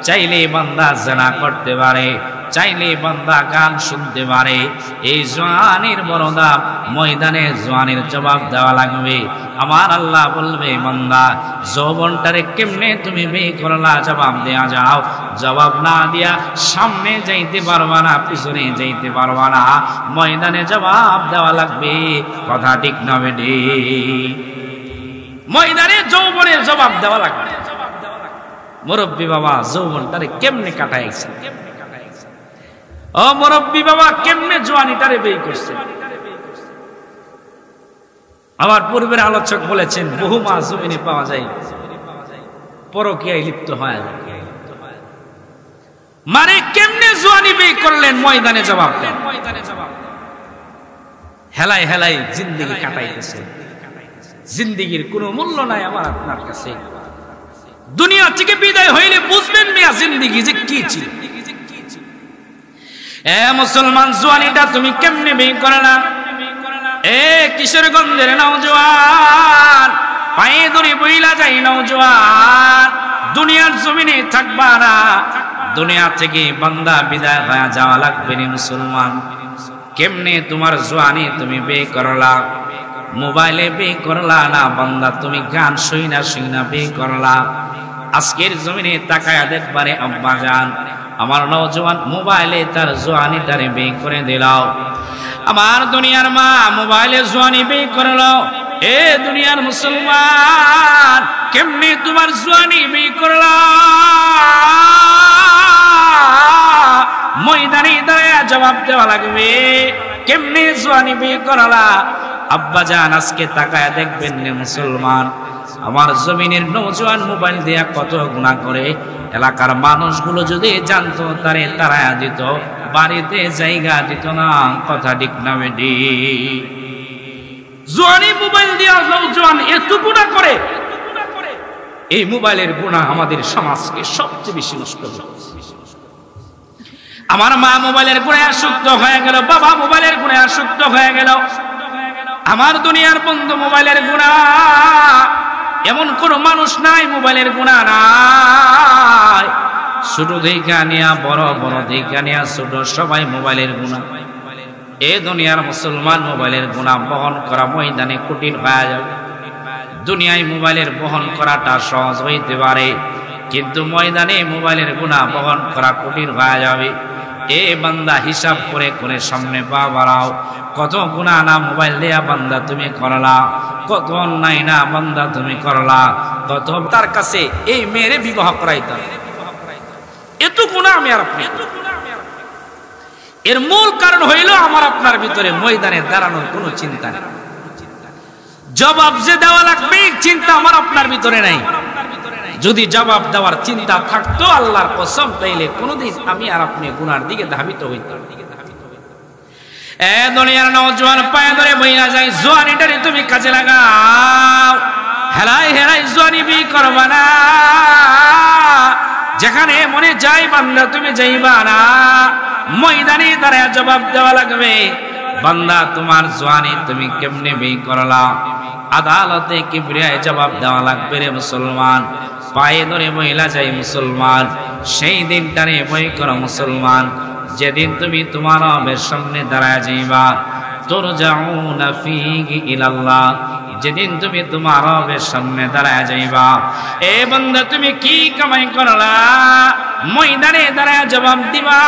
চাইলে বান্দা জিনা করতে পারে, চাইলে বান্দা গান শুনতে পারে। এই জওয়ানের বড় দাম, ময়দানে জওয়ানের জবাব দেওয়া লাগবে। আমার আল্লাহ বলবে, বান্দা যৌবনটারে কেমনে তুমি বিয়ে করলা, জবাব দেয়া যাও। জবাব না দিয়া সামনে যাইতে পারবা না, পিছনে যাইতে পারবা না, ময়দানে জবাব দেওয়া লাগবে। কথা ঠিক না বেডি? ময়দানে যৌবনের জবাব দেওয়া লাগবে। মুরব্বী বাবা যৌবনটারে কেমনে কাটাইছে, ও মুরব্বী বাবা কেমনে জওয়ানিটারে বেই করছে। আমার পূর্বের আলোচক বলেছেন, বহু মা জমিনে পাওয়া যায় পরকীয়ায় লিপ্ত হয়। মানে কেমনে জওয়ানি বেই করলেন, ময়দানে জবাব দেন। হেলাই হেলাই জিন্দেগি কাটাইতেছে। জিন্দেগির কোনো মূল্য নাই আমার আপনার কাছে। দুনিয়া থেকে বিদায় হইলে বুঝবেন মিয়া জিন্দেগি যে কি ছিল। এ মুসলমান, জওয়ানিটা তুমি কেমনে বেই করলা? এ কিশোরগঞ্জের নওজোয়ান, পায়ে ধরে বইলা যাই নওজোয়ান, দুনিয়ার জমিনে থাকবা না, দুনিয়া থেকে বান্দা বিদায় হয়ে যাওয়া লাগবে রে মুসলমান। কেমনে তোমার জওয়ানি তুমি বে করলা? মোবাইলে বে করলা না বান্দা, তুমি গান শুইনা শুইনা বে করলা? আজকের জমিনে তাকায়া দেখবারে আব্বা জান, আমার নওজোয়ান মোবাইলে তার জওয়ানিটারে বে করে দিলাও। আমার দুনিয়ার মা মোবাইলে জওয়ানি বে করলো। এ দুনিয়ার মুসলমান, কেমনে তোমার জওয়ানি বে করলা? ময়দানে দাঁড়ায়া জবাব দেওয়া লাগবে, কেমনে জওয়ানি বে করলা? আব্বা জান আজকে তাকায়া দেখবেন রে মুসলমান, আমার জমিনের নওজোয়ান মোবাইল দিয়া কত গুনাহ করে। এলাকার মানুষগুলো যদি জানতো, তারে তারায়া দিত, বাড়িতে জায়গা দিত না। কথা ঠিক না বেডি? জওয়ানি মোবাইল দিয়া নওজোয়ান এত গুনাহ করে। এই মোবাইলের গুনাহ আমাদের সমাজকে সবচেয়ে বেশি নষ্ট করে। আমার মা মোবাইলের গুনাহে আসক্ত হয়ে গেল, বাবা মোবাইলের গুনাহে আসক্ত হয়ে গেল, আমার দুনিয়ার বন্ধু মোবাইলের গুনাহ। এমন কোন মানুষ নাই মোবাইলের গুনাহ নাই। ছোট দেখা নিয়া বড়, বড় দেখা নিয়া ছোট, সবাই মোবাইলের গুনাহ। এ দুনিয়ার মুসলমান, মোবাইলের গুনাহ বহন করা ময়দানে কঠিন হয়ে যাবে। দুনিয়ায় মোবাইলের বহন করাটা সহজ হইতে পারে, কিন্তু ময়দানে মোবাইলের গুনাহ বহন করা কঠিন হয়ে যাবে। এ বান্দা হিসাব করে করে সামনে পা বাড়াও। কত গুনাহ না মোবাইল দেয়া বান্দা তুমি করলা, কত অন্যায় না বান্দা তুমি করলা, কত তার কাছে এই মেয়েরে বিবাহ করাইতাম, এত গুনাহ আমি আর আপনি। এর মূল কারণ হইল আমার আপনার ভিতরে ময়দানে দাঁড়ানোর কোনো চিন্তা নেই। জবাব যে দেওয়া লাগবে চিন্তা আমার আপনার ভিতরে নাই। যদি জবাব দেওয়ার চিন্তা থাকতো আল্লাহর কসম, তাইলে কোনোদিন আমি আর আপনি গুনার দিকে ধাবিত হইতাম। এ দুনিয়ার নওজোয়ান পায়ে ধরে বইলা যায়, জওয়ানিটারে তুমি কাজে লাগাও। হেলাই হেলাই জওয়ানি বি করবা না। যেখানে মনে যায় বান্দা তুমি যাইবা না, ময়দানে দাঁড়ায় জবাব দেওয়া লাগবে। বান্দা তোমার জওয়ানি তুমি কেমনে ব্যয় করলা? আদালতে কিবরিয়ায় জবাব দেওয়া লাগবে রে মুসলমান। পায়ে ধরে মহিলা যাই মুসলমান, সেই দিনটারে বই করো মুসলমান, যেদিন তুমি তোমার রবের সামনে দাঁড়ায় যাইবা। তুরজাউনা ফীহি ইলাল্লাহ, যেদিন তুমি তোমার রবের সামনে দাঁড়ায় যাইবা। এ বান্দা তুমি কি কামাই করলা? ময়দানে দাঁড়ায় জবাব দিবা,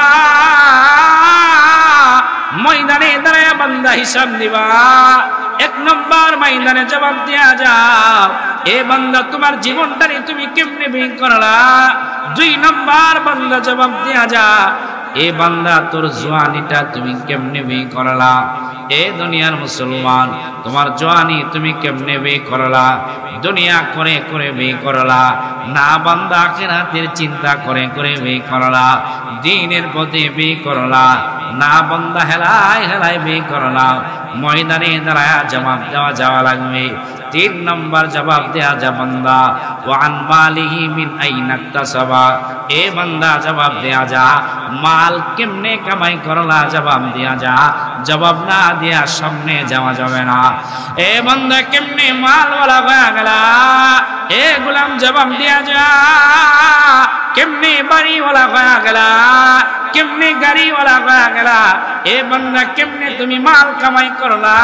ময়দানে দাঁড়ায় বান্দা হিসাব দিবা। এক নম্বর ময়দানে জবাব দেয়া যাও, এ বান্দা তোমার জীবনটারে তুমি কেমনে ব্যয় করলা? দুই নম্বর বান্দা জবাব দেয়া যাও, এ বান্দা তোর জওয়ানিটা তুমি কেমনে ব্যয় করলা? এ দুনিয়ার মুসলমান, তোমার জওয়ানি তুমি কেমনে ব্যয় করলা? দুনিয়া করে করে ব্যয় করলা না, বান্দা আখিরাতের চিন্তা করে করে ব্যয় করলা? দ্বীনের পথে ব্যয় করলা না, বান্দা হেলায় হেলায় ব্যয় করলা? ময়দানে দাঁড়ায় জবাব দেওয়া যাওয়া লাগবে। তিন নম্বর জবাব দেয়া যা বান্দা, ওয়ান মালিহি মিন আইনা ইকতাসাবা, এ বান্দা জবাব দেয়া যা মাল কেমনে কামাই করলা? জবাব দেয়া যা। জবাব না দেয়া সামনে যাওয়া যাবে না। এ বান্দা কেমনে মালওয়ালা হয়ে গেলা? এ গোলাম জবাব দেয়া যা। কেমনে বাড়িওয়ালা হয়ে গেলা? কেমনে গাড়িওয়ালা হয়ে গেলা? এ বান্দা কেমনে তুমি মাল কামাই করলা?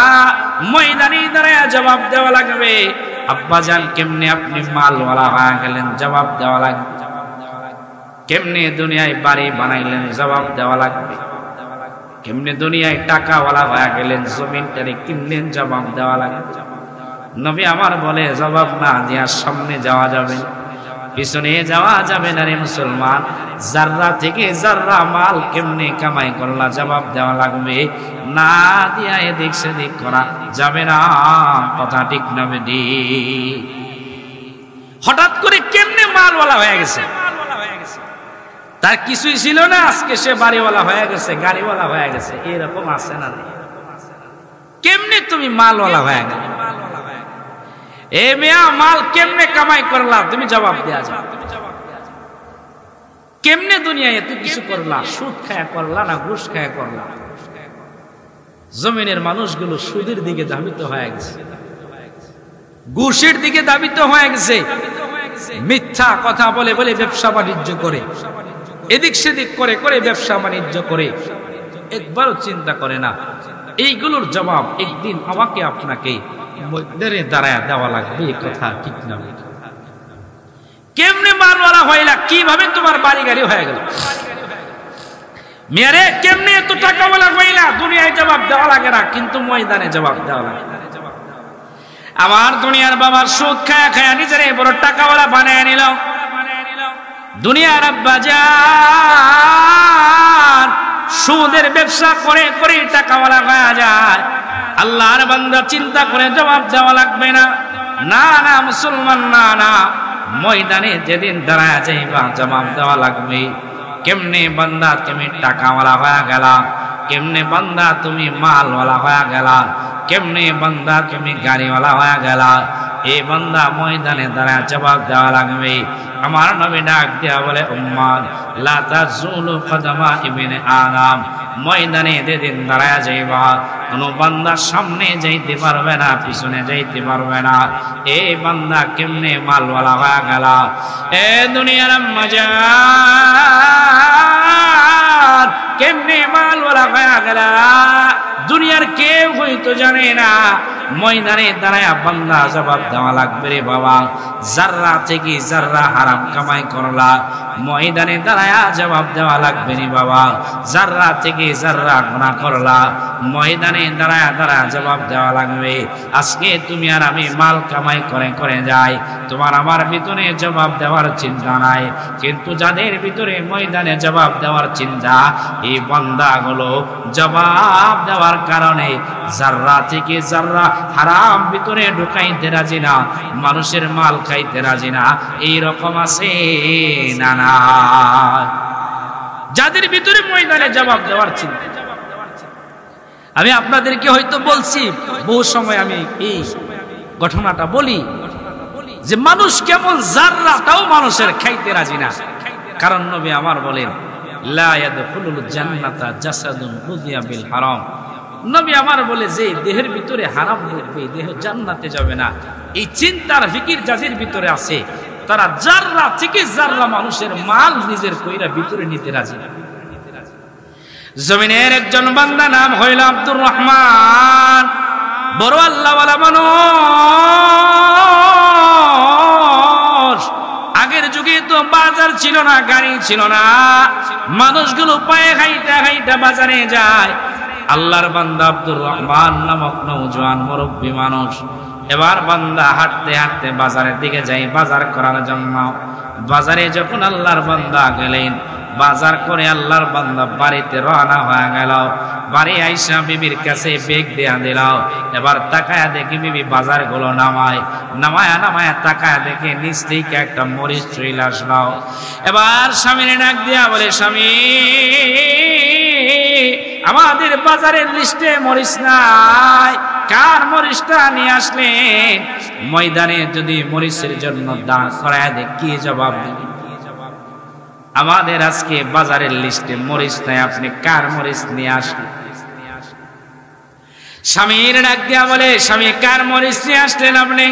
ময়দানে দাঁড়ায় জবাব দেওয়া লাগবে। আব্বাজান কেমনে আপনি মালওয়ালা হয়ে গেলেন? জবাব দেওয়া লাগবে। কেমনে দুনিয়ায় বাড়ি বানাইলেন? জবাব দেওয়া লাগবে। কেমনে দুনিয়ায় টাকাওয়ালা হয়ে গেলেন? জমিনটারে কিনলেন? জবাব দেওয়া লাগবে। নবী আমার বলে জবাব না দেওয়ার সামনে যাওয়া যাবে, পিছনে যাওয়া যাবে না রে মুসলমান। জাররা থেকে জাররা মাল কেমনে কামাই করলা? জবাব দেওয়া লাগবে। না দিয়া এদিক সেদিক করা যাবে না। কথা ঠিক না বেডি? হঠাৎ করে কেমনে মালওয়ালা হয়ে গেছে? তার কিছুই ছিল না, আজকে সে বাড়িওয়ালা হয়ে গেছে, গাড়িওয়ালা হয়ে গেছে। এরকম আছে না? কেমনে তুমি মালওয়ালা হয়ে গেলে? এ মিয়া মাল কেমনে কামাই করলা? তুমি জবাব দেয়া যাও। কেমনে দুনিয়ায় এত কিছু করলা? সুদ খায়া করলা না ঘুষ খায়া করলা? জমিনের মানুষগুলো সুদের দিকে ধাবিত হয়ে গেছে, ঘুষের দিকে ধাবিত হয়ে গেছে, মিথ্যা কথা বলে বলে ব্যবসা বাণিজ্য করে, এদিক সেদিক করে করে ব্যবসা বাণিজ্য করে, একবারও চিন্তা করে না এইগুলোর জবাব একদিন আমাকে আপনাকে ময়দানে দাঁড়ায় দেওয়া লাগবে। এই কথা ঠিক না? কেমনে মালওয়ালা হইলা? কিভাবে তোমার বাড়ি গাড়ি হয়ে গেল? মেরে কেমনে এত টাকাওয়ালা হইলা? দুনিয়ায় জবাব দেওয়া লাগে না, কিন্তু ময়দানে জবাব দেওয়া লাগে। আমার দুনিয়ার বাবার সুদ খায়া খায়া নিজেরে বড় টাকাওয়ালা বানায় নিল। দুনিয়ার আব্বাজান সুদের ব্যবসা করে করে টাকাওয়ালা হয়ে যায়। আল্লাহর বান্দা চিন্তা করে জবাব দেওয়া লাগবে না। না না মুসলমান, না না, ময়দানে যেদিন দাঁড়ায় যাইবা জবাব দেওয়া লাগবে। কেমনে বান্দা তুমি টাকাওয়ালা হয়ে গেলা? কেমনে বান্দা তুমি মালওয়ালা হয়ে গেলা? কেমনে বান্দা তুমি গাড়িওয়ালা হয়ে গেলা? এই বান্দা ময়দানে দাঁড়ায় জবাব দেওয়া লাগবে। আমার নবী ডাক দেয়া বলে, উম্মাত লা তাজুলু কদমা ইবনে আদম, ময়দানে যেদিন দাঁড়ায় যাইবা কোনো বান্দা সামনে যাইতে পারবে না, পিছনে যাইতে পারবে না। এই বান্দা কেমনে মালওয়ালা হয়ে গেলা? এ দুনিয়ার আম্মাজান কেমনে মালওয়ালা হয়ে গেলা? দুনিয়ার কেউ হয়তো জানে না। ময়দানে দাঁড়ায় বান্দা জবাব দেওয়া লাগবে রে বাবা। জাররা থেকে জাররা হারাম কামাই করলা, ময়দানে দাঁড়ায় জবাব দেওয়া লাগবে রে বাবা। জাররা থেকে জাররা গুনাহ করলা, ময়দানে দাঁড়ায় দাঁড়ায় জবাব দেওয়া লাগবে। আজকে তুমি আর আমি মাল কামাই করে করে যাই, তোমার আমার ভিতরে জবাব দেওয়ার চিন্তা নাই, কিন্তু যাদের ভিতরে ময়দানে জবাব দেওয়ার চিন্তা, এই বান্দাগুলো জবাব দেওয়ার কারণে জাররা থেকে জাররা হারাম ভিতরে ঢুকাইতে রাজি না, মানুষের মাল খাইতে রাজি না। এইরকম আছে না? না, যাদের ভিতরে ময়দানে জবাব দেওয়ার চিন্তা। আমি আপনাদেরকে হয়তো বলছি বহু সময়, আমি এই ঘটনাটা বলি যে মানুষ কেমন জাররাটাও মানুষের খাইতে রাজি না। কারণ নবী আমার বলেন, লা ইয়াদখুলুল জান্নাতা জাসাদুন রুদিয়া বিল হারাম, নবী আমার বলে যে দেহের ভিতরে হারাম ঢুকবে দেহ জান্নাতে যাবে না, এই চিন্তার ফিকির যাদের ভিতরে আছে তারা জাররা থেকে জাররা মানুষের মাল নিজের কইরা ভিতরে নিতে রাজি। জমিনের একজন বান্দা নাম হইল আব্দুর রহমান, বড় আল্লাহওয়ালা মানুষ। আগের যুগে তো বাজার ছিল না, গাড়ি ছিল না, মানুষগুলো পায়ে হাইটা হাইটা বাজারে যায়। আল্লাহর বান্দা আব্দুর রহমান নামক নওজোয়ান মুরব্বী মানুষ এবার বান্দা হাঁটতে হাঁটতে বাজারের দিকে যাই বাজার করার জন্য। বাজারে যখন আল্লাহর বান্দা গেলেন, বাজার করে আল্লাহর বান্দা বাড়িতে রওনা হয়ে গেল। বাড়ি আইসা বিবির কাছে বেগ দেয়া দিল। এবার তাকায়া দেখি বিবি বাজার গুলো নামায়া তাকায়া দেখে নিচ থেকে একটা মরিচ চলে আসলো। এবার স্বামীর ডাক দিয়া বলে, স্বামী আমাদের বাজারের লিস্টে মরিচ নাই, কার মরিচটা নিয়ে আসলেন? ময়দানে যদি মরিচের জন্য দাঁড় করায় দেয় কি জবাব দিবেন? আমাদের আজকে বাজারের লিস্টে মরিচ নাই, আপনি কার মরিচ নিয়ে আসলেন? স্বামীর ডাক দিয়া বলে, স্বামী কার মরিচ নিয়ে আসলেন আপনি?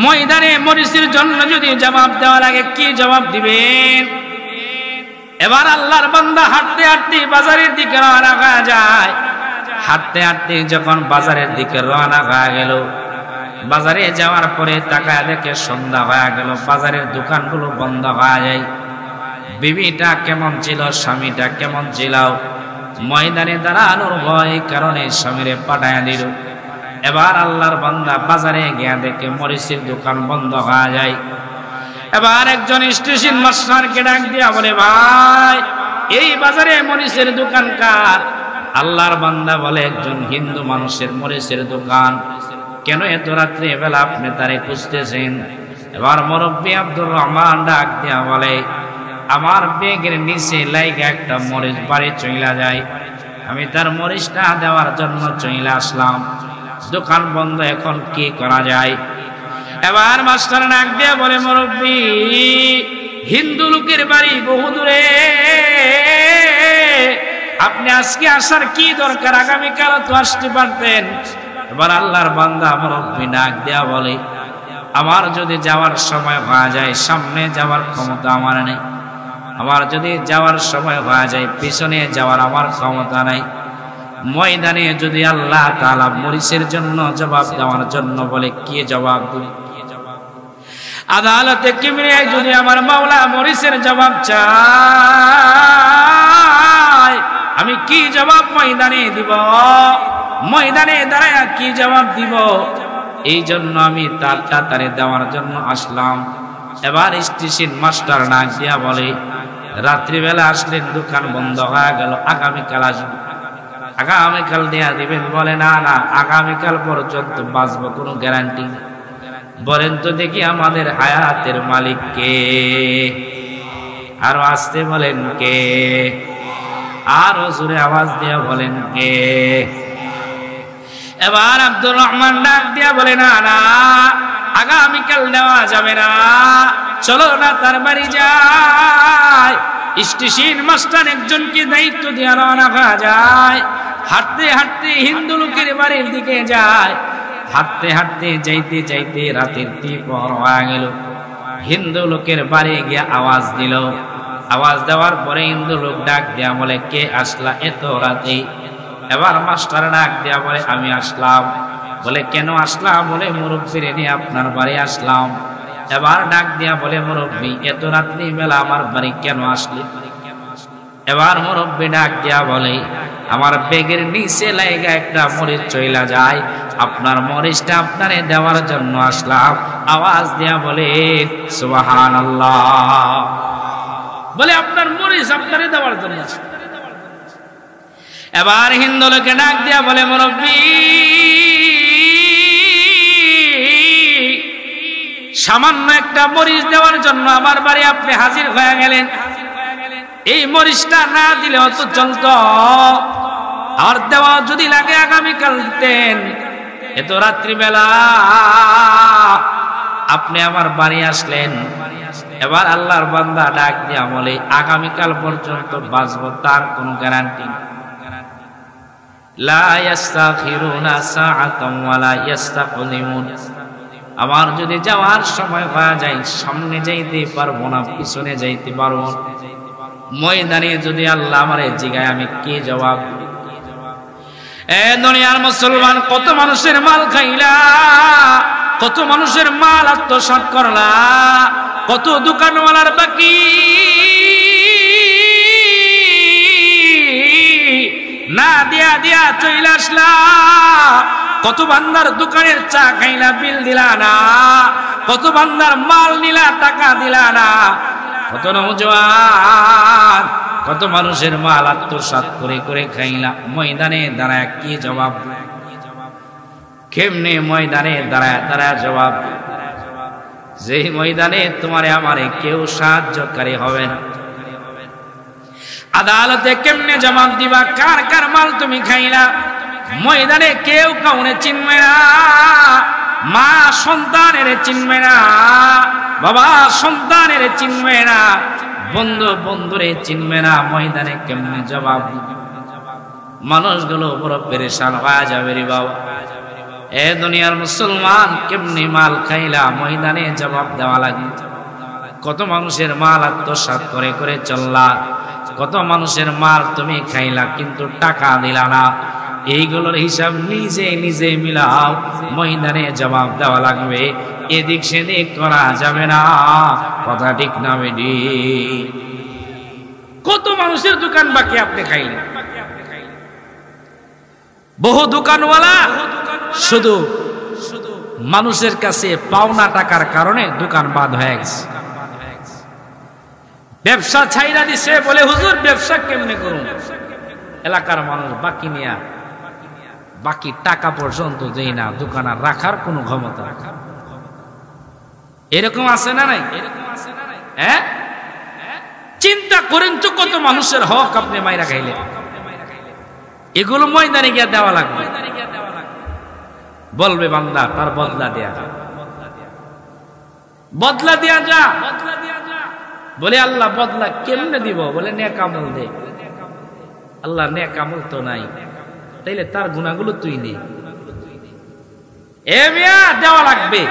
ময়দানে মরিচের জন্য যদি জবাব দেওয়া লাগে কি জবাব দিবেন? এবার আল্লাহর বান্দা হাঁটতে হাঁটতে বাজারের দিকে রওনা হয়ে যায়। হাঁটতে হাঁটতে যখন বাজারের দিকে রওনা হয়ে গেল, বাজারে যাওয়ার পরে তাকায় দেখে সন্ধ্যা হয়ে গেল, বাজারের দোকানগুলো বন্ধ হয়ে যায়। বিবিটা কেমন ছিল, স্বামীটা কেমন ছিল? ময়দানে দাঁড়ানোর ভয় কারণে স্বামীরে পাঠায় দিল। এবার আল্লাহর বান্দা বাজারে গিয়া দেখে মরিচের দোকান বন্ধ হয়ে যায়। এবার একজন স্টেশন মাস্টারকে ডাক দিয়া বলে, ভাই এই বাজারে মরিচের দোকান কার? আল্লাহর বান্দা বলে, একজন হিন্দু মানুষের মরিচের দোকান। কেন এত রাত্রে বেলা আপনি তারে খুঁজতেছেন? এবার মুরব্বী আব্দুর রহমান ডাক দিয়া বলে, আমার বেগের নিচে লাইগা একটা মরিচ বাড়ি চইলা যায়, আমি তার মরিচটা দেওয়ার জন্য চইলা আসলাম, দোকান বন্ধ, এখন কি করা যায়? এবার মাস্টার ডাক দিয়া বলে, মুরব্বী হিন্দু লোকের বাড়ি বহু দূরে, আপনি আজকে আসার কি দরকার? আগামীকাল তো আসতে পারতেন। এবার আল্লাহর বান্দা মুরব্বী ডাক দিয়া বলে, আমার যদি যাওয়ার সময় হয়ে যায়, সামনে যাওয়ার ক্ষমতা আমার নেই, আমার যদি যাওয়ার সময় হয়ে যায় পিছনে যাওয়ার আমার ক্ষমতা নাই। ময়দানে যদি আল্লাহ তাআলা মরিচের জন্য জবাব দেওয়ার জন্য বলে কি জবাব দিবে? আদালতে কিবরিয়ায় যদি আমার মাওলা মরিচের জবাব চায়, আমি কি জবাব ময়দানে দিব? ময়দানে দাঁড়ায় কি জবাব দিব? এই জন্য আমি তাড়াতাড়ি দেওয়ার জন্য আসলাম। এবার স্টেশন মাস্টার ডাক দিয়া বলে, রাত্রিবেলা আসলেন, দোকান বন্ধ হয়ে গেল, আগামীকাল আসবেন, আগামীকাল দেয়া দিবেন? বলে, না না, আগামীকাল পর্যন্ত বাঁচবো কোনো গ্যারান্টি নেই। বলেন তো দেখি আমাদের হায়াতের মালিক কে? আরো আসতে বলেন কে? আরো জোরে আওয়াজ দিয়া বলেন কে? এবার আব্দুর রহমান ডাক দিয়া বলে, না না, আগামীকাল দেওয়া যাবে না, চলো না তার বাড়ি যায়। স্টেশন মাস্টার একজনকে দায়িত্ব দিয়ে রওনা হয়ে যায়। হাঁটতে হাঁটতে হিন্দু লোকের বাড়ির দিকে যায়। হাঁটতে হাঁটতে যাইতে যাইতে রাতের দ্বিপ্রহর হয়ে গেল। হিন্দু লোকের বাড়ি গিয়ে আওয়াজ দিল। আওয়াজ দেওয়ার পরে হিন্দু লোক ডাক দিয়া বলে, কে আসলা এত রাতে? এবার মাস্টার ডাক দিয়া বলে, আমি আসলাম। বলে, কেন আসলাম? বলে, মুরব্বীর নিয়ে আপনার বাড়ি আসলাম। এবার ডাক দিয়া বলে, মুরব্বী এত রাত্রি বেলা আমার বাড়ি কেন আসলে? এবার মুরব্বী ডাক দিয়া বলে, আমার বেগের নিচে লাইগা একটা মরিচ চইলা যায়, আপনার মরিচটা আপনারে দেওয়ার জন্য আসলাম। আওয়াজ দিয়া বলে, সুবহানাল্লাহ। বলে, আপনার মরিচ আপনারে দেওয়ার জন্য। এবার হিন্দু লোকে ডাক দিয়া বলে, মুরব্বী সামান্য একটা মরিচ দেওয়ার জন্য আমার বাড়ি আপনি হাজির হয়ে গেলেন। এই মরিচটা না দিলে অত চলত, আর দেওয়া যদি লাগে আগামীকাল দিতেন। এত রাত্রিবেলা আপনি আমার বাড়ি আসলেন। এবার আল্লাহর বান্দা ডাক দিয়া বলে, আগামীকাল পর্যন্ত বাঁচবো তার কোনো গ্যারান্টি নেই। লা ইস্তাখিরুনা সাআতাম ওয়া লা ইস্তাকদিমুন। আমার যদি যাওয়ার সময় হয়ে যায়, সামনে যাইতে পারবো না, পিছনে যাইতে পারবো না। ময়দানে যদি আল্লাহ আমারে জিগায়, আমি কি জবাব? এ দুনিয়ার মুসলমান, কত মানুষের মাল খাইলা, কত মানুষের মাল আত্মসাৎ করলা, কত দোকানওয়ালার বাকি না দিয়া দিয়া চলে আসলা, কত বান্দার দোকানের চা খাইলা, বিল দিলা না, কত বান্দার মাল নিলা, টাকা দিলা না, কত নওজোয়ান, কত মানুষের মাল আত্মসাৎ করে করে খাইলা। ময়দানে দাঁড়ায় কি জবাব? কেমনে ময়দানে দাঁড়ায় দাঁড়ায় জবাব? যে ময়দানে তোমারে আমারে কেউ সাহায্যকারী হবে না। আদালতে কেমনে জবাব দিবা? কার কার মাল তুমি খাইলা? ময়দানে কেউ কাউনে চিনবে না, মা সন্তানের চিনবে না, বাবা সন্তানের চিনবে না, বন্ধু বন্ধুরে চিনবে না। ময়দানে কেমনে জবাব? মানুষগুলো বড় পেরেশান হয়ে যাবে রে বাবা। এ দুনিয়ার মুসলমান, কেমনে মাল খাইলা? ময়দানে জবাব দেওয়া লাগে। কত মানুষের মাল আত্মসাৎ করে করে চললা, কত মানুষের মাল তুমি খাইলা কিন্তু টাকা দিলা না। এইগুলোর হিসাব নিজে নিজে মিলাও, ময়দানে জবাব দেওয়া লাগবে। এদিক সেদিক করা যাবে না। কথা ঠিক না বেডি? কত মানুষের দোকান বাকি আপনি খাইলেন। বহু দোকানওয়ালা শুধু মানুষের কাছে পাওনা টাকার কারণে দোকান বাদ হয়ে গেছে। ব্যবসা ছাইরা দিছে, বলে হুজুর ব্যবসা কেমনে করুন? এলাকার মানুষ বাকি নিয়া, বাকি টাকা পর্যন্ত দেই না, দোকান আর রাখার কোনো ক্ষমতা। এরকম আছে না নাই? হ্যাঁ, চিন্তা করেন তো কত মানুষের হক আপনি মাইরা খাইলে। এগুলো ময়দানে গিয়া দেওয়া লাগবে। বলবে বান্দা তার বদলা দেয়া, বদলা দেয়া যা। বলে আল্লাহ বদলা কেমনে দিব? বলে নেক আমল দে। আল্লাহ নেক আমল তো নাই, তাইলে তার গুনাহগুলো তুই নে। এ মিয়া দেওয়া লাগবে,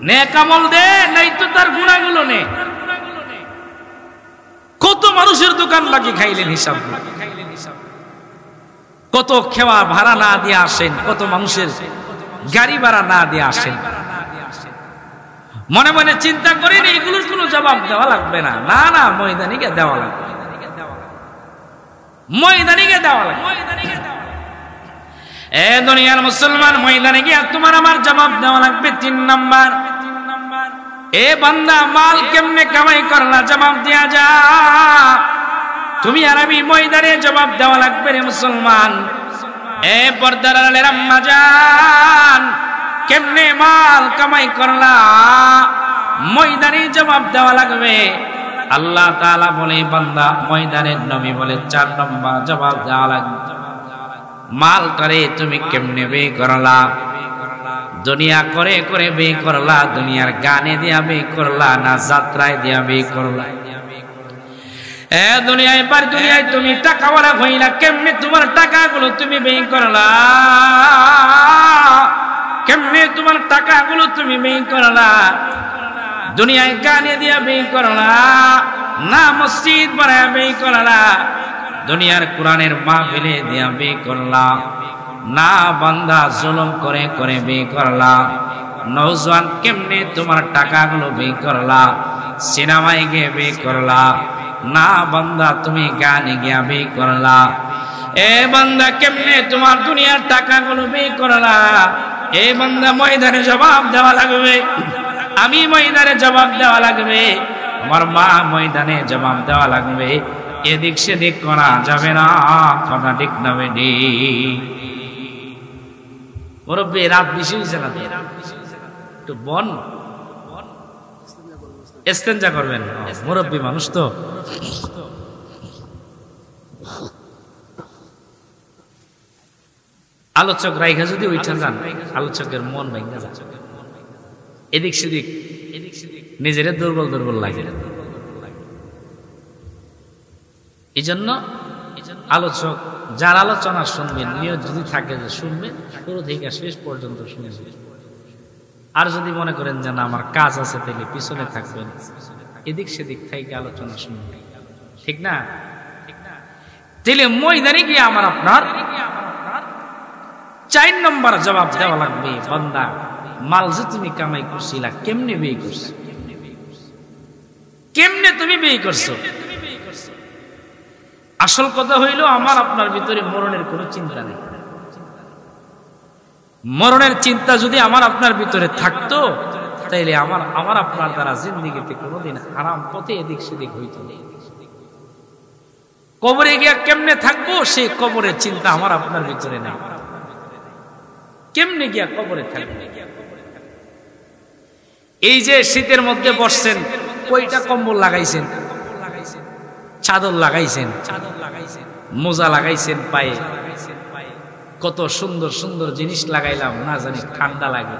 নেক আমল দে, নাই তো তার গুনাহগুলো নে। কত মানুষের দোকান বাকি খাইলেন হিসাব? কত খেওয়া ভাড়া না দিয়ে আসেন, কত মানুষের গাড়ি ভাড়া না দিয়ে আসেন। মনে মনে চিন্তা করেন এগুলোর কোনো জবাব দেওয়া লাগবে না। না না, ময়দানিকে দেওয়া লাগবে, ময়দানিকে দেওয়া লাগবে। এ দুনিয়ার মুসলমান, ময়দানে গিয়ে তোমার আমার জবাব দেওয়া লাগবে। 3 নাম্বার, এ বান্দা মাল কেমনে কামাই করলা? জবাব দেয়া যা। তুমি আর আমি ময়দানে জবাব দেওয়া লাগবে রে মুসলমান। এ পর্দার আড়ালের আম্মা জান, কেমনে মাল কামাই করলা? ময়দানে জবাব দেওয়া লাগবে। আল্লাহ তাআলা বলে বান্দা, ময়দানের নবী বলে 4 নম্বর জবাব দেওয়া লাগবে। মালটারে তুমি কেমনে বে করলা? দুনিয়া করে করে বে করলা, দুনিয়ার গানে দিয়া বে করলা, না যাত্রায় দিয়া বে করলা? এ দুনিয়ায় পার দুনিয়ায় তুমি টাকাওয়ালা হইলা, কেমনে তোমার টাকাগুলো তুমি বে করলা? কেমনে তোমার টাকাগুলো তুমি বে করলা? দুনিয়ায় গানে দিয়া বে করলা, না মসজিদ বানায় বে করলা? দুনিয়ার কোরআনের মাহফিলে দিয়া বে করলা, না বান্দা জুলুম করে করে বে করলা? নওজোয়ান, কেমনে তোমার টাকাগুলো বে করলা? সিনেমায় গিয়ে বে করলা, না বান্দা তুমি গানে গিয়া বে করলা? এ বান্দা কেমনে তোমার দুনিয়ার টাকাগুলো বে করলা? এ বান্দা ময়দানে জবাব দেওয়া লাগবে। আমি ময়দানে জবাব দেওয়া লাগবে, আমার মা ময়দানে জবাব দেওয়া লাগবে। এদিক সেদিক করা যাবে না। কথা ঠিক না বেডি? মুরব্বী রাত বেশি হয়েছে না? একটু বন ইস্তেঞ্জা করবেন, মুরব্বী মানুষ তো। আলোচক রাইখা যদি ওইটা যান, আলোচকের মন ভেঙে যায়। এদিক সেদিক নিজের দুর্বল দুর্বল লাগে। এই জন্য আলোচক যার আলোচনা শুনবেন নিয়ত যদি থাকে যে শুনবেন, শুরু থেকে শেষ পর্যন্ত শুনবেন। আর যদি মনে করেন যে না আমার কাজ আছে, তাহলে পিছনে থাকবেন, এদিক সেদিক থেকে আলোচনা শুনবেন, ঠিক না? তাহলে ময়দানে গিয়ে আমার আপনার 4 নম্বর জবাব দেওয়া লাগবে, বান্দা মাল যে তুমি কামাই করছিলা কেমনে ব্যয় করছো, কেমনে তুমি ব্যয় করছো। আসল কথা হইল আমার আপনার ভিতরে মরণের কোনো চিন্তা নেই। মরণের চিন্তা যদি আমার আপনার ভিতরে থাকতো, তাইলে আমার আপনার দ্বারা জিন্দেগিতে কোনোদিন হারাম পথে এদিক সেদিক হইতো না। কবরে গিয়া কেমনে থাকবো সেই কবরের চিন্তা আমার আপনার ভিতরে নেই। কেমনে গিয়া কবরে থাকবে। এই যে শীতের মধ্যে বসছেন, কয়টা কম্বল লাগাইছেন, চাদর লাগাইছেন, মোজা লাগাইছেন পায়ে, কত সুন্দর সুন্দর জিনিস লাগাইলাম, না জানি ঠান্ডা লাগে।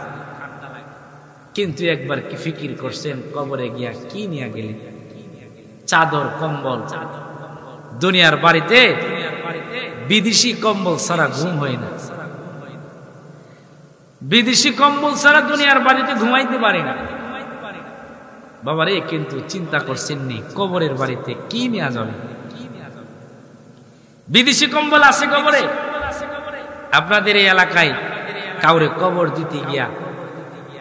কিন্তু একবার কি ফিকির করছেন কবরে গিয়া কি নিয়ে গেলেন? চাদর কম্বল। দুনিয়ার বাড়িতে বিদেশি কম্বল ছাড়া ঘুম হয় না, বিদেশি কম্বল ছাড়া দুনিয়ার বাড়িতে ঘুমাইতে পারি না বাবারে। কিন্তু চিন্তা করছেন নি কবরের বাড়িতে কি নেওয়া যাবে? বিদেশি কম্বল আছে কবরে? আপনাদের এই এলাকায় কাউরে কবর দিতে গিয়া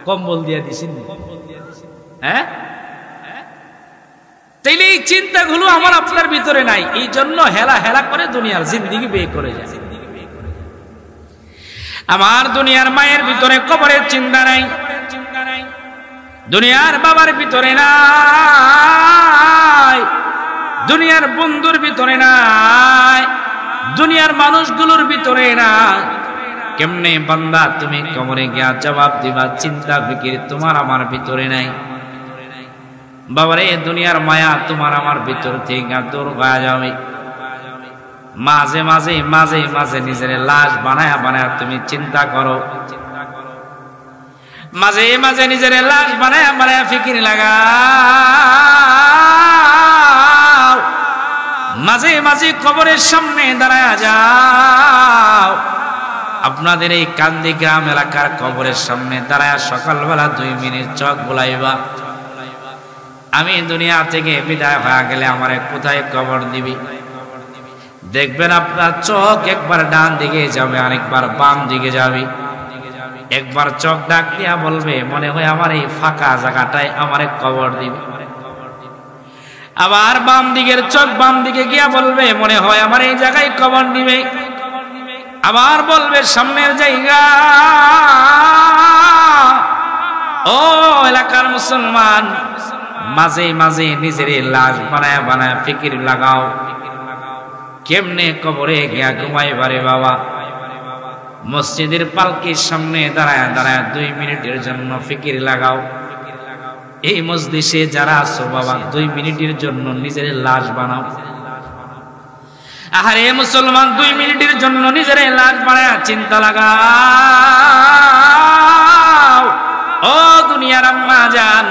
কম্বল দিয়া দিছেন? হ্যাঁ, তাইলে এই চিন্তাগুলো আমার আপনার ভিতরে নাই। এই জন্য হেলা হেলা করে দুনিয়ার জিন্দেগি ব্যয় করে যায়। আমার দুনিয়ার মায়ের ভিতরে কবরের চিন্তা নাই, দুনিয়ার বাবার ভিতরে নাই, দুনিয়ার বন্ধুর ভিতরে নাই, দুনিয়ার মানুষগুলোর ভিতরে নাই। কেমনে বান্দা তুমি কবরে গিয়া জবাব দিবা? চিন্তা ফিকির তোমার আমার ভিতরে নাই বাবারে। দুনিয়ার মায়া তোমার আমার ভিতর থেকে দূর হয়ে যাবে। মাঝে মাঝে মাঝে মাঝে নিজের লাশ বানায়া বানায়া তুমি চিন্তা করো, মাঝে মাঝে নিজের লাশ বানায়া বানায়া ফিকির লাগাও, মাঝে মাঝে কবরের সামনে দাঁড়ায়া যাও। আপনাদের এই কান্দি গ্রাম এলাকার কবরের সামনে দাঁড়ায়া সকালবেলা 2 মিনিট চোখ বুলাইবা, আমি দুনিয়া থেকে বিদায় হয়ে গেলে আমারে কোথায় কবর দিবি? দেখবেন আপনার চোখ একবার ডান দিকে যাবে, আরেকবার বাম দিকে যাবে। একবার চোখ ডাক দিয়া বলবে মনে হয় আমার এই ফাঁকা জায়গাটায় আমারে কবর দিবে। আবার বাম দিকের চোখ বাম দিকে গিয়া বলবে মনে হয় আমার এই জায়গায় কবর দিবে। আবার বলবে সামনের জায়গা। ও এলাকার মুসলমান, মাঝে মাঝে নিজের লাশ বানায় বানায় ফিকির লাগাও, কেমনে কবরে গিয়া ঘুমাইবারে বাবা। মসজিদের পালকির সামনে দাঁড়ায় দাঁড়ায় 2 মিনিটের জন্য ফিকির লাগাও। এই মজলিসে যারা আছো বাবা 2 মিনিটের জন্য নিজের লাশ বানাও। আরে মুসলমান 2 মিনিটের জন্য নিজের লাশ বানায় চিন্তা লাগাও। ও দুনিয়ার আম্মা জান,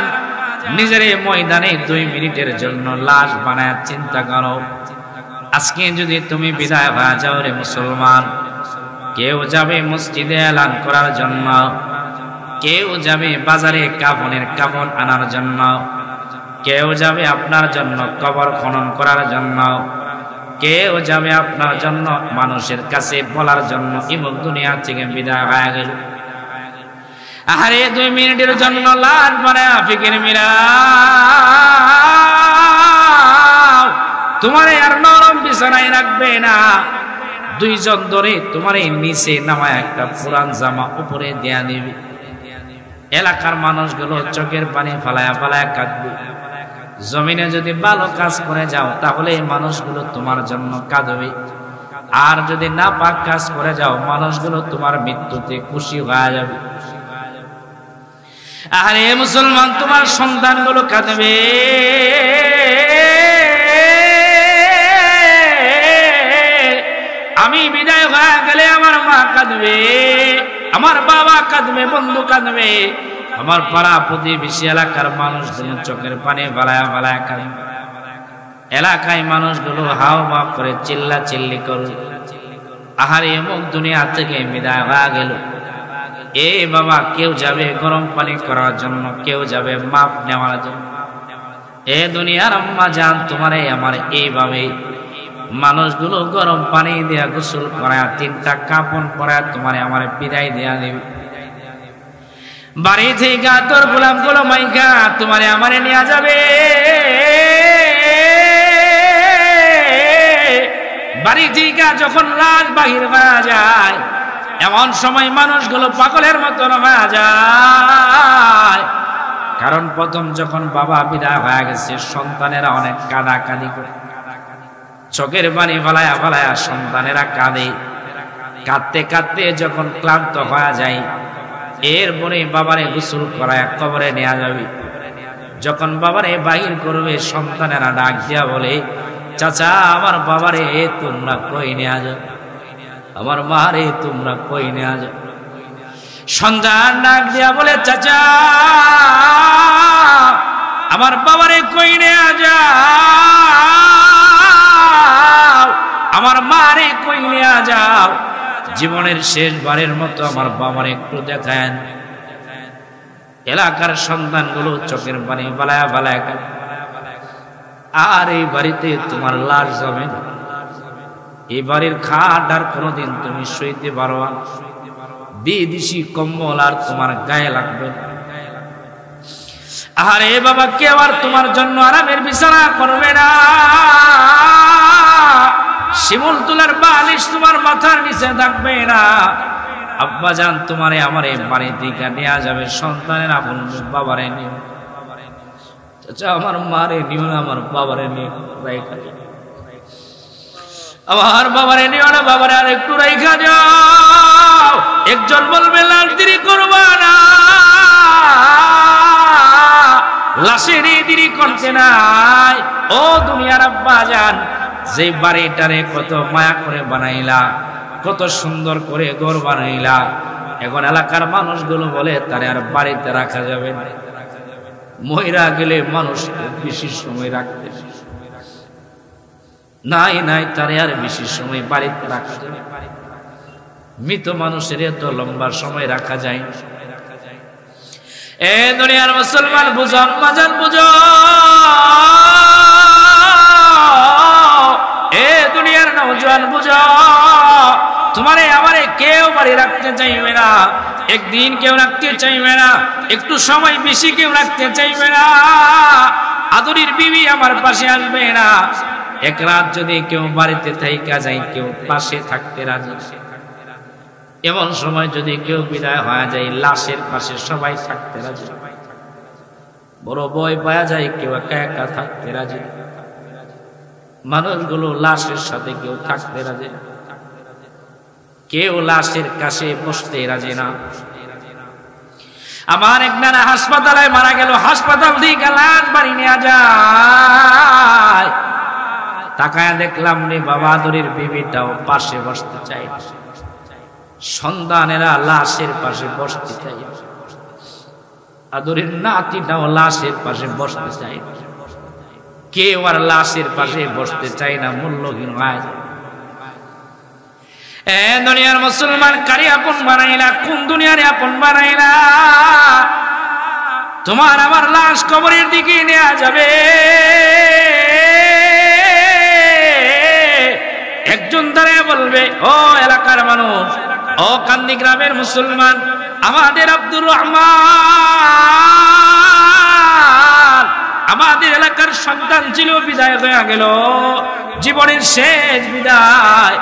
নিজের ময়দানে 2 মিনিটের জন্য লাশ বানায় চিন্তা করো। আজকে যদি তুমি বিদায় হয়ে যাও রে মুসলমান, কেউ যাবে মসজিদে এলান করার জন্য, কেউ যাবে বাজারে কাফনের কাফন আনার জন্য, কেউ যাবে আপনার জন্য কবর খনন করার জন্য, কেউ যাবে আপনার জন্য মানুষের কাছে বলার জন্য ইমুক দুনিয়া থেকে বিদায় হয়ে গেল। আরে 2 মিনিটের জন্য লাশ বানায় ফিকির মিরা তোমারে আর নরম বিছানায় রাখবে না। 2 জন ধরে তোমার নিচে নামায় একটা পুরান জামা উপরে দেয়া দিবে। এলাকার মানুষগুলো চোখের পানি ফালায়া ফালায়া কাঁদবে। জমিনে যদি ভালো কাজ করে যাও তাহলে এই মানুষগুলো তোমার জন্য কাঁদবে, আর যদি না পাক কাজ করে যাও মানুষগুলো তোমার মৃত্যুতে খুশি হয়ে যাবে। আরে মুসলমান, তোমার সন্তানগুলো কাঁদবে, আমি বিদায় হয়ে গেলে আমার মা কাঁদবে, আমার বাবা কাঁদবে, বন্ধু কাঁদবে, আমার পাড়া প্রতিবেশী এলাকার মানুষগুলো চোখের পানি ফালায়া ফালায়া কাঁদবে। এলাকায় মানুষগুলো হাও মাও করে চিল্লা চিল্লি করবে। আহারে মুখ দুনিয়া থেকে বিদায় হয়ে গেল। এ বাবা, কেউ যাবে গরম পানি করার জন্য, কেউ যাবে মাপ নেওয়ার জন্য। এ দুনিয়ার আম্মা জান, তোমারে আমার এইভাবে মানুষগুলো গরম পানি দিয়া গোসল করায়, 3টা কাপড় পরায় তোমারে আমার বিদায় দেয়া দেবে। বাড়ি থেকে তোর গোলাম গুলো মাইকা তোমারে আমারে নিয়ে যাবে। বাড়ি থেকে যখন লাশ বাহির হয়ে যায়, এমন সময় মানুষগুলো পাগলের মতন হয়ে যায়। কারণ প্রথম যখন বাবা বিদায় হয়ে গেছে, সন্তানেরা অনেক কাঁদাকাঁদি করে, চোখের পানি ফলায়া ফলায়া সন্তানেরা কাঁদে। কাঁদতে কাঁদতে যখন ক্লান্ত হয়ে যায়, এরপরে বাবারে গোসল করায় কবরে নেওয়া যাবে। যখন বাবারে বাহির করবে, সন্তানেরা ডাক দিয়া বলে, চাচা আমার বাবারে তোমরা কই নেওয়া যাও, আমার মারে তোমরা কই নেওয়া যাও। সন্তান ডাক দিয়া বলে, চাচা আমার বাবারে কই নেওয়া যাও, আমার মারে কই নেওয়া যাও। জীবনের শেষবারের মতো আমার বাবারে একটু দেখান। এলাকার সন্তানগুলো চোখের পানি বালায়া বালায়া কাঁদে। আর এই বাড়িতে তোমার লাশ যাবে না, এই বাড়ির খাট আর কোনোদিন তুমি সইতে পারো না, বিদেশি কম্বল আর তোমার গায়ে লাগবে না। আরে বাবা, কেউ আর তোমার জন্য আরামের বিছানা করবে না, শিমুল তুলার বালিশ তোমার মাথার নিচে থাকবে না। আব্বা জান, তোমারে আমারে বাড়ি থেকে নেওয়া যাবে, সন্তানের আপন বাবারে নিও, চাচা আমার মারে নিও না, আমার বাবারে নিও, আমার বাবারে নিও না, বাবারে আর একটু রাইখা যাও। একজন বলবে লাশ দেরি করবা না, লাশের দেরি করতে নাই। ও দুনিয়ার আব্বা জান, যে বাড়িটারে কত মায়া করে বানাইলা, কত সুন্দর করে ঘর বানাইলা, এখন এলাকার মানুষগুলো বলে তারে আর বাড়িতে রাখা যাবে না। মহিলা গেলে মানুষ বেশি সময় রাখতে নাই নাই, তারে আর বেশি সময় বাড়িতে রাখা যাবে। মৃত মানুষের এত লম্বা সময় রাখা যায়। এ দুনিয়ার মুসলমান বুঝো, আম্মা জান বুঝো, এ দুনিয়ার নওজোয়ান বুঝো, তোমারে আমারে কেউ বাড়ি রাখতে চাইবে না, একদিন কেউ রাখতে চাইবে না, একটু সময় বেশি কেউ রাখতে চাইবে না। আদরের বিবি আমার পাশে আসবে না। এক রাত যদি কেউ বাড়িতে থাইকা যায়, কেউ পাশে থাকতে রাজি। এমন সময় যদি কেউ বিদায় হয়ে যায়, লাশের পাশে সবাই থাকতে রাজি। বড় ভয় পাওয়া যায়, কেউ একা একা থাকতে রাজি। মানুষগুলো লাশের সাথে কেউ থাকতে রাজি, কেউ লাশের কাছে বসতে রাজি না। আমার এক নানা হাসপাতালে মারা গেল, হাসপাতাল থেকে লাশ বাড়ি নেওয়া যায়। তাকায় দেখলাম রে বাবা, আদরের বিবিটাও পাশে বসতে চাই, সন্তানেরা লাশের পাশে বসতে চাই, আদরের নাতিটাও লাশের পাশে বসতে চাই, কেউ আর লাশের পাশে বসতে চাই না, মূল্যহীন হয়। এ দুনিয়ার মুসলমান, কারি আপন বানাইলা, কোন দুনিয়ারে আপন বানাইলা? তোমার আমার লাশ কবরের দিকে নেওয়া যাবে। একজন দাঁড়িয়ে বলবে, ও এলাকার মানুষ, ও কান্দি গ্রামের মুসলমান, আমাদের আব্দুর রহমান আমাদের এলাকার সন্তান ছিল, বিদায় হয়ে গেল, জীবনের শেষ বিদায়।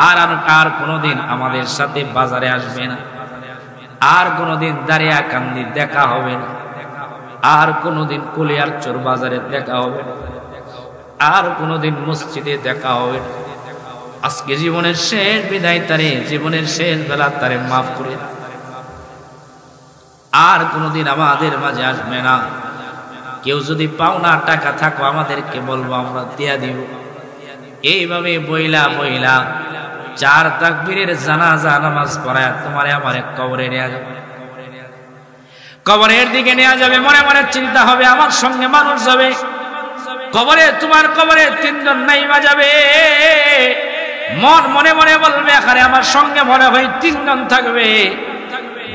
আর কোনোদিন আমাদের সাথে বাজারে আসবে না, আর কোনোদিন দাঁড়িয়া কান্দি দেখা হবে না, আর কোনোদিন কলিয়ার চোর বাজারে দেখা হবে না, আর কোনোদিন মসজিদে দেখা হবে না। আজকে জীবনের শেষ বিদায় তারে, জীবনের শেষ বেলা তারে মাফ করে, আর কোনোদিন আমাদের মাঝে আসবে না। কেউ যদি পাওনা টাকা থাকো আমাদেরকে বলবো, আমরা দিয়া দিব। এইভাবে বইলা বইলা 4 তাকবীরের জানাজা নামাজ পড়ায় তোমারে আমারে কবরে নেওয়া যাবে, কবরের দিকে নেওয়া যাবে। মনে মনে চিন্তা হবে, আমার সঙ্গে মানুষ যাবে কবরে, তোমার কবরে 3 জন নাইমা যাবে। মন মনে মনে বলবে আরে আমার সঙ্গে মনে হয় তিনজন থাকবে,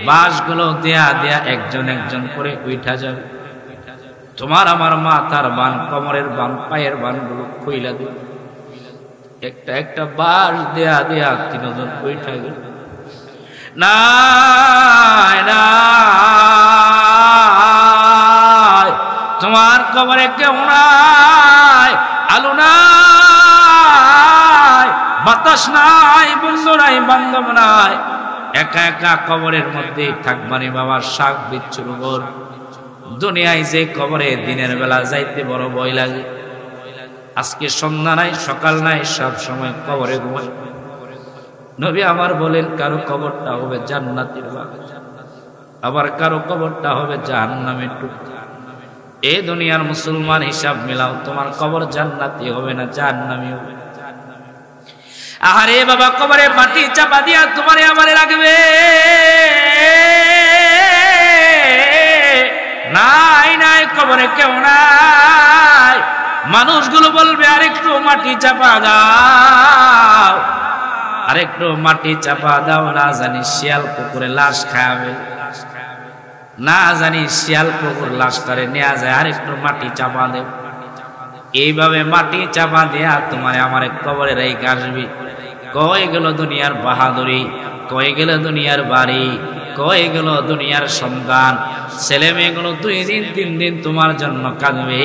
বাঁশগুলো দেয়া দেয়া একজন একজন করে উঠা যাবে। তোমার আমার মাথার বান, কোমরের বান, পায়ের বানগুলো খুইলা দিবে, একটা একটা বাঁশ দেয়া দেয়া তিনজন উঠা গেল। নাই নাই, তোমার কবরে কেউ নাই, আলো নাই, বাতাস নাই, বন্ধু নাই, বান্ধব নাই, একা একা কবরের মধ্যে থাকবানি বাবা। শাক বিচ্ছুর উপর দুনিয়ায় যে কবরে দিনের বেলা যাইতে বড় ভয় লাগে। আজকে সন্ধ্যা নাই, সকাল নাই, সব সময় কবরে ঘুমাই। নবী আমার বলেন কারো কবরটা হবে জান্নাতের বাগান, আবার কারো কবরটা হবে জাহান্নামের টুকরা। এই দুনিয়ার মুসলমান হিসাব মিলাও, তোমার কবর জান্নাতি হবে না জাহান্নামী হবে। আরে বাবা, কবরে মাটি চাপা দিয়া তোমারে আমারে রাখবে। নাই নাই, কবরে কেউ নাই। মানুষগুলো বলবে আরেকটু মাটি চাপা দাও, আরেকটু মাটি চাপা দাও, না জানি শিয়াল কুকুরে লাশ খাবে, না জানি শিয়াল কুকুর লাশটারে নেওয়া যায়, আরেকটু মাটি চাপা দেব। এইভাবে মাটি চাপা দেয়া তোমার আমার কবরে রেখে আসবি। কয়ে গেল দুনিয়ার বাহাদুরি, কয়ে গেল দুনিয়ার বাড়ি, কয়ে গেল দুনিয়ার সন্তান, ছেলে মেয়েগুলো 2 দিন 3 দিন তোমার জন্য কাঁদবে।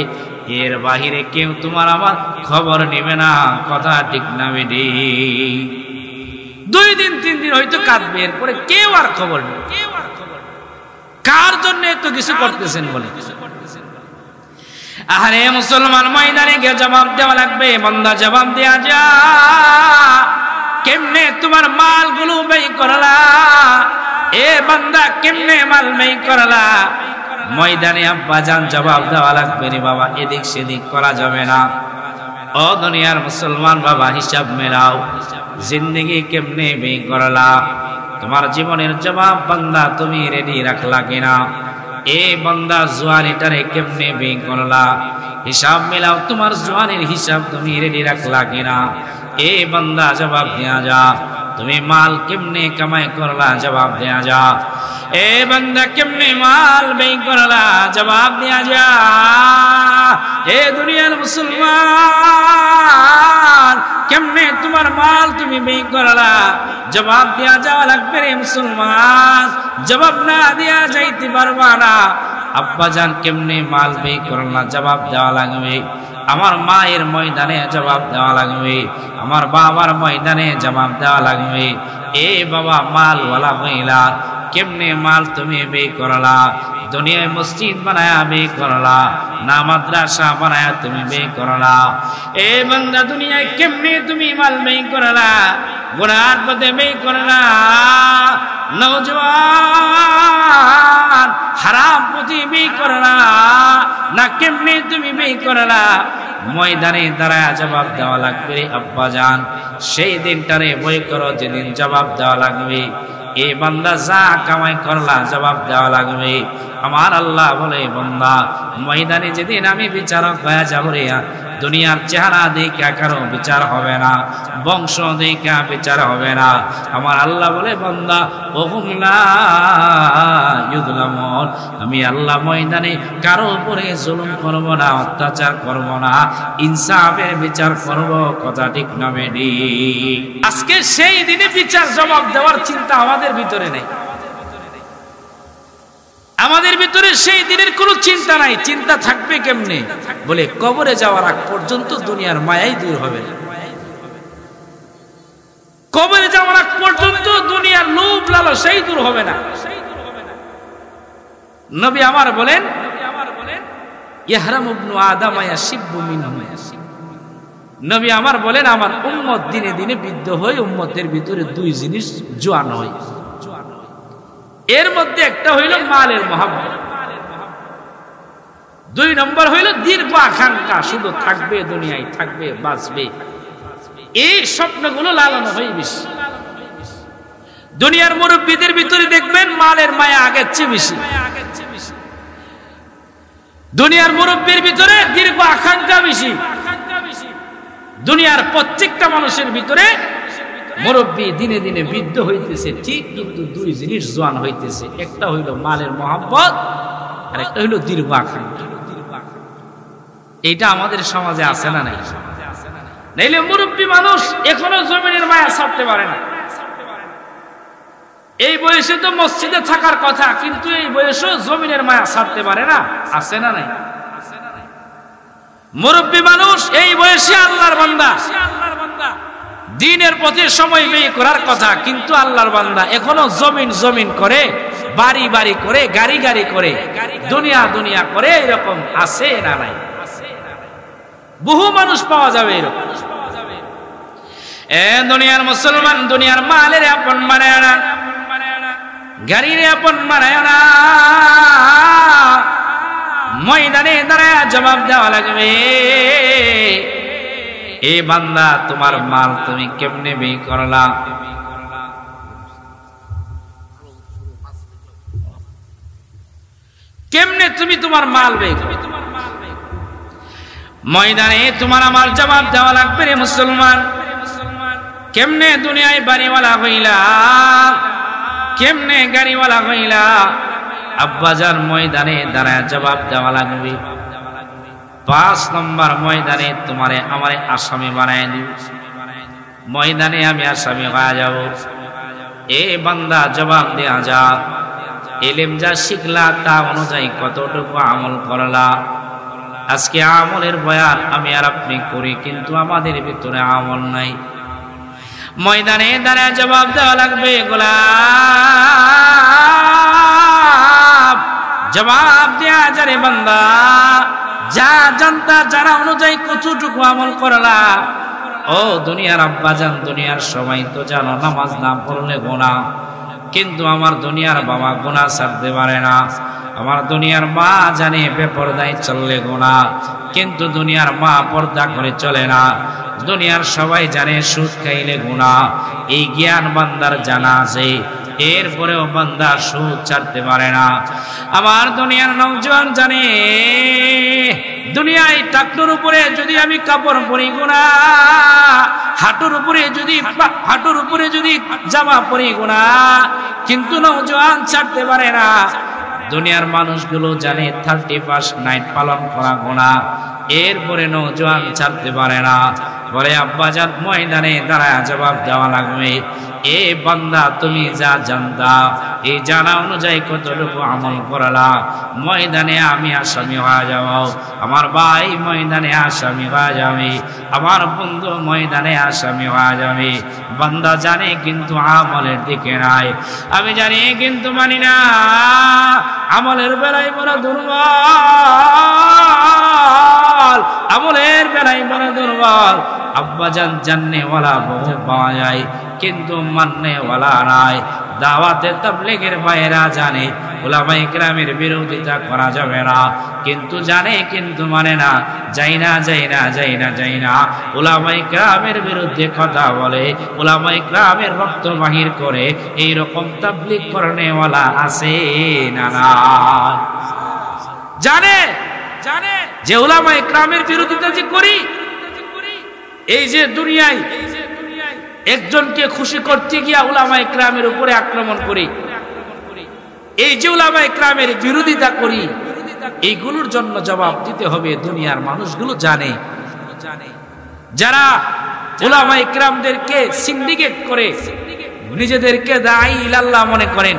এর বাহিরে কেউ তোমার আমার খবর নেবে না, কথা ঠিক না বেডি? 2 দিন 3 দিন হয়তো কাঁদবে, এরপরে কেউ আর খবর নেই। কার জন্য এত কিছু করতেছেন বলে? আরে মুসলমান, ময়দানে গিয়ে জবাব দেওয়া লাগবে। বান্দা জবাব দেয়া যা, কেমনে তোমার মালগুলো ব্যয় করলা? এ বান্দা কেমনে মাল ব্যয় করলা? ময়দানে আব্বাজান জবাব দেওয়া লাগবে রে বাবা, এদিক সেদিক করা যাবে না। ও দুনিয়ার মুসলমান বাবা, হিসাব মেলাও, জিন্দেগি কেমনে ব্যয় করলা? তোমার জীবনের জবাব বান্দা তুমি রেডি রাখলা কিনা? এ বান্দা, জোয়ানিটারে কেমনে ব্যয় করলা? হিসাব মেলাও, তোমার জোয়ানির হিসাব তুমি রেডি রাখলা কিনা? এ বান্দা জবাব দেয়া যা, তুমি মাল কেমনে কামাই করলা? জবাব দেয়া যা। এ বান্দা, কেমনে মাল ব্যয় করলা? জবাব দেয়া যা। এ দুনিয়ার মুসলমান, কেমনে তোমার মাল তুমি ব্যয় করলা? জবাব দেয়া যাওয়া লাগবে রে মুসলমান। জবাব না দেয়া যাইতে পারবা না। আব্বাজান কেমনে মাল ব্যয় করলা? জবাব দেওয়া লাগবে। আমার মায়ের ময়দানে জবাব দেওয়া লাগবে, আমার বাবার ময়দানে জবাব দেওয়া লাগবে। এ বাবা, মালওয়ালা মহিলা, কেমনে মাল তুমি ব্যয় করলা? দুনিয়ায় মসজিদ বানায়া ব্যয় করলা, না মাদ্রাসা বানায়া তুমি ব্যয় করলা? এ বান্দা, দুনিয়ায় কেমনে তুমি মাল ব্যয় করলা? গুনার পথে ব্যয় করলা? নওজওয়ান, হারাম পথে ব্যয় করলা, না কেমনে তুমি ব্যয় করলা? ময়দানে দাঁড়ায় জবাব দেওয়া লাগবে আব্বাজান। সেই দিনটারে বই করো যেদিন জবাব দেওয়া লাগবে। এ বান্দা, যা কামাই করলা জবাব দেওয়া লাগবে। আমার আল্লাহ বলে, বান্দা, ময়দানে যেদিন আমি বিচারক হয়ে যাব রে, দুনিয়ার চেহারা দেখা কারো বিচার হবে না, বংশ দেখা বিচার হবে না। আমার আল্লাহ বলে, বান্দা, ওহুম লা ইউযলামুন, আমি আল্লাহ ময়দানে কারো উপরে জুলুম করব না, অত্যাচার করব না, ইনসাফের বিচার করব। কথা ঠিক না বেডি? আজকে সেই দিনে বিচার জবাব দেওয়ার চিন্তা আমাদের ভিতরে নেই। আমাদের ভিতরে সেই দিনের কোনো চিন্তা নাই। চিন্তা থাকবে কেমনে? বলে, কবরে যাওয়ার আগ পর্যন্ত দুনিয়ার মায়াই দূর হবে না। কবরে যাওয়ার আগ পর্যন্ত দুনিয়ার লোভ লালসাই দূর হবে না। নবী আমার বলেন, ইহরাম ইবনু আদম ইয়াশিব্বু মিনহু। নবী আমার বলেন, আমার উম্মত দিনে দিনে বৃদ্ধ হয়ে উম্মতের ভিতরে 2 জিনিস জোয়ান হয়। এর মধ্যে একটা হইল মালের মহব্বত, 2 নম্বর হইল দীর্ঘ আকাঙ্ক্ষা, শুধু থাকবে দুনিয়ায়, থাকবে, বাঁচবে, এই স্বপ্নগুলো লালন হয় বেশি। দুনিয়ার মুরব্বীদের ভিতরে দেখবেন মালের মায়া আগের চেয়ে বেশি। দুনিয়ার মুরব্বীর ভিতরে দীর্ঘ আকাঙ্ক্ষা বেশি। দুনিয়ার প্রত্যেকটা মানুষের ভিতরে মুরব্বী দিনে দিনে বৃদ্ধ হইতেছে ঠিক, কিন্তু দুই জিনিস জোয়ান হইতেছে, একটা হইল মালের মহব্বত আর একটা হইল দীর্ঘ আকাঙ্ক্ষা। এইটা আমাদের সমাজে আছে না নাই? নাইলে মুরব্বী মানুষ এখনো জমিনের মায়া ছাড়তে পারে না। এই বয়সে তো মসজিদে থাকার কথা, কিন্তু এই বয়সে জমিনের মায়া ছাড়তে পারে না, আছে না নাই? মুরব্বী মানুষ এই বয়সে আল্লাহর বান্দা, দ্বীনের প্রতি সময় ব্যয় করার কথা, কিন্তু আল্লাহর বান্দা এখনো জমিন জমিন করে, বাড়ি বাড়ি করে, গাড়ি গাড়ি করে, দুনিয়া দুনিয়া করে। এরকম আছে না নাই? বহু মানুষ পাওয়া যাবে এরকম। দুনিয়ার মুসলমান দুনিয়ার মালের আপন বানায় না, গাড়ির আপন বানায় না। ময়দানে দাঁড়ায় জবাব দেওয়া লাগবে, এ বান্দা তোমার মাল তুমি কেমনে ব্যয় করলা? কেমনে তুমি তোমার মাল ব্যয় করলা? ময়দানে তোমার আমার জবাব দেওয়া লাগবে রে মুসলমান। কেমনে দুনিয়ায় বাড়িওয়ালা হইলা, কেমনে গাড়িওয়ালা হইলা? আব্বাজান ময়দানে দাঁড়ায় জবাব দেওয়া লাগবে। 5 নম্বর ময়দানে তোমারে আমারে আসামি বানায় দিব, ময়দানে আমি আসামি হয়ে যাব। এ বান্দা জবাব দেয়া যা, ইলম যা শিখলা তা অনুযায়ী কতটুকু আমল করলা? আজকে আমলের বয়ান আমি আর আপনি করি, কিন্তু আমাদের ভিতরে আমল নাই। ময়দানে দাঁড়ায় জবাব দেওয়া লাগবে, গোলাম জবাব দেয়া যারে বান্দা, যা জানতা জানা অনুযায়ী কতটুকু আমল করলা? ও দুনিয়ার আব্বাজান, দুনিয়ার সবাই তো জানো নামাজ না পড়লে গুনাহ, কিন্তু আমার দুনিয়ার বাবা গুনাহ ছাড়তে পারে না। আমার দুনিয়ার মা জানে বেপরদায় চললে গুনাহ, কিন্তু দুনিয়ার মা পর্দা করে চলে না। দুনিয়ার সবাই জানে সুদ খাইলে গুনাহ, এই জ্ঞান বান্দার জানা আছে, এরপরেও বান্দা সুদ ছাড়তে পারে না। আমার দুনিয়ার নওজোয়ান জানে দুনিয়ায় টাকনুর উপরে যদি আমি কাপড় পরি গুনাহ, হাঁটুর উপরে যদি জামা পরি গুনাহ, কিন্তু নওজোয়ান ছাড়তে পারে না। দুনিয়ার মানুষগুলো জানে 31 নাইট পালন করা গুনাহ, এরপরে নওজোয়ান ছাড়তে পারে না। বলে আব্বাজান ময়দানে দাঁড়ায় জবাব দেওয়া লাগবে, এ বান্দা তুমি যা জানতা এই জানা অনুযায়ী কতটুকু আমল করলা? ময়দানে আমি আসামি হয়ে যাব, আমার ভাই ময়দানে আসামি হয়ে যাবে, আমার বন্ধু ময়দানে আসামি হয়ে যাবে। বান্দা জানে কিন্তু আমলের দিকে নাই। আমি জানি কিন্তু মানি না, আমলের বেলায় বড় দুর্বল, আমলের বেলায় বড় দুর্বল। আব্বাজান জাননেওয়ালা বহু পাওয়া যায়, কিন্তু মাননেওয়ালা নাই। দাওয়াতে তাবলীগের ভাইরা জানে উলামায়ে কেরামের বিরোধিতা করা যাবে না, কিন্তু জানে কিন্তু মানে না। যাই না উলামায়ে কেরামের বিরুদ্ধে কথা বলে, উলামায়ে কেরামের রক্ত বাহির করে, এই রকম তাবলীগ করনেওয়ালা আছে না না? জানে যে উলামায়ে কেরামের বিরোধিতা যে করি, এই যে দুনিয়ায় একজনকে খুশি করতে গিয়া উলামায়ে কেরামের উপরে আক্রমণ করি, এই যে উলামায়ে কেরামের বিরোধিতা করি, এইগুলোর জন্য জবাব দিতে হবে। দুনিয়ার মানুষগুলো জানে, যারা উলামায়ে কেরামদেরকে সিন্ডিকেট করে নিজেদেরকে দাঈ ইলাল্লাহ মনে করেন,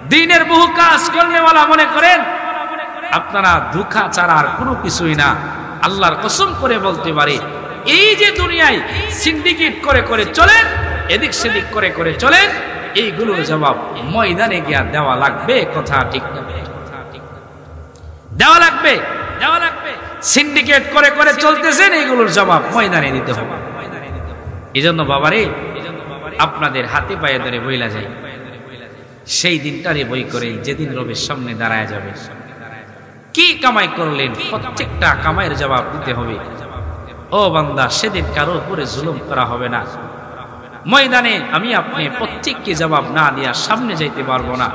দ্বীনের বহু কাজ করনেওয়ালা মনে করেন, আপনারা ধোঁকা ছাড়া আর কোনো কিছুই না। আল্লাহর কসম করে বলতে পারি, এই যে দুনিয়ায় সিন্ডিকেট করে করে চলেন, এদিক সেদিক করে করে চলেন, এইগুলোর জবাব ময়দানে গিয়া দেওয়া লাগবে। কথা ঠিক না? দেওয়া লাগবে। সিন্ডিকেট করে করে চলতেছেন, এইগুলোর জবাব ময়দানে দিতে হবে। এই জন্য বাবারে, আপনাদের হাতে পায়ে ধরে বইলা যায়, সেই দিনটারে বই করে যেদিন রবের সামনে দাঁড়ায় যাবে, কি কামাই করলেন প্রত্যেকটা কামাইয়ের জবাব দিতে হবে। ও বান্দা, সেদিন কারো উপরে জুলুম করা হবে না। ময়দানে আমি আপনি প্রত্যেককে জবাব না দিয়া সামনে যাইতে পারবো না।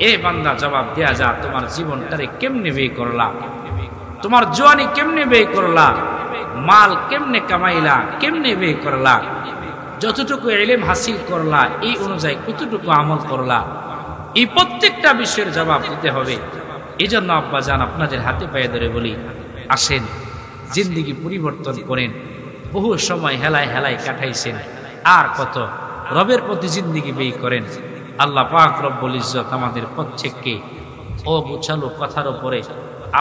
এ বান্দা জবাব দেয়া যা, তোমার জীবনটারে কেমনে ব্যয় করলা, তোমার জওয়ানি কেমনে ব্যয় করলা, মাল কেমনে কামাইলা, কেমনে ব্যয় করলা। যতটুকু ইলম হাসিল করলা এই অনুযায়ী কতটুকু আমল করলা, এই প্রত্যেকটা বিষয়ের জবাব দিতে হবে। এই জন্য আব্বাজান আপনাদের হাতে পায়ে ধরে বলি, আসেন জিন্দেগি পরিবর্তন করেন। বহু সময় হেলায় হেলায় কাটাইছেন, আর কত রবের প্রতি জিন্দেগি ব্যয় করেন। আল্লাহ পাক রব্বুল ইজ্জত আমাদের প্রত্যেককে অগোছালো কথার উপরে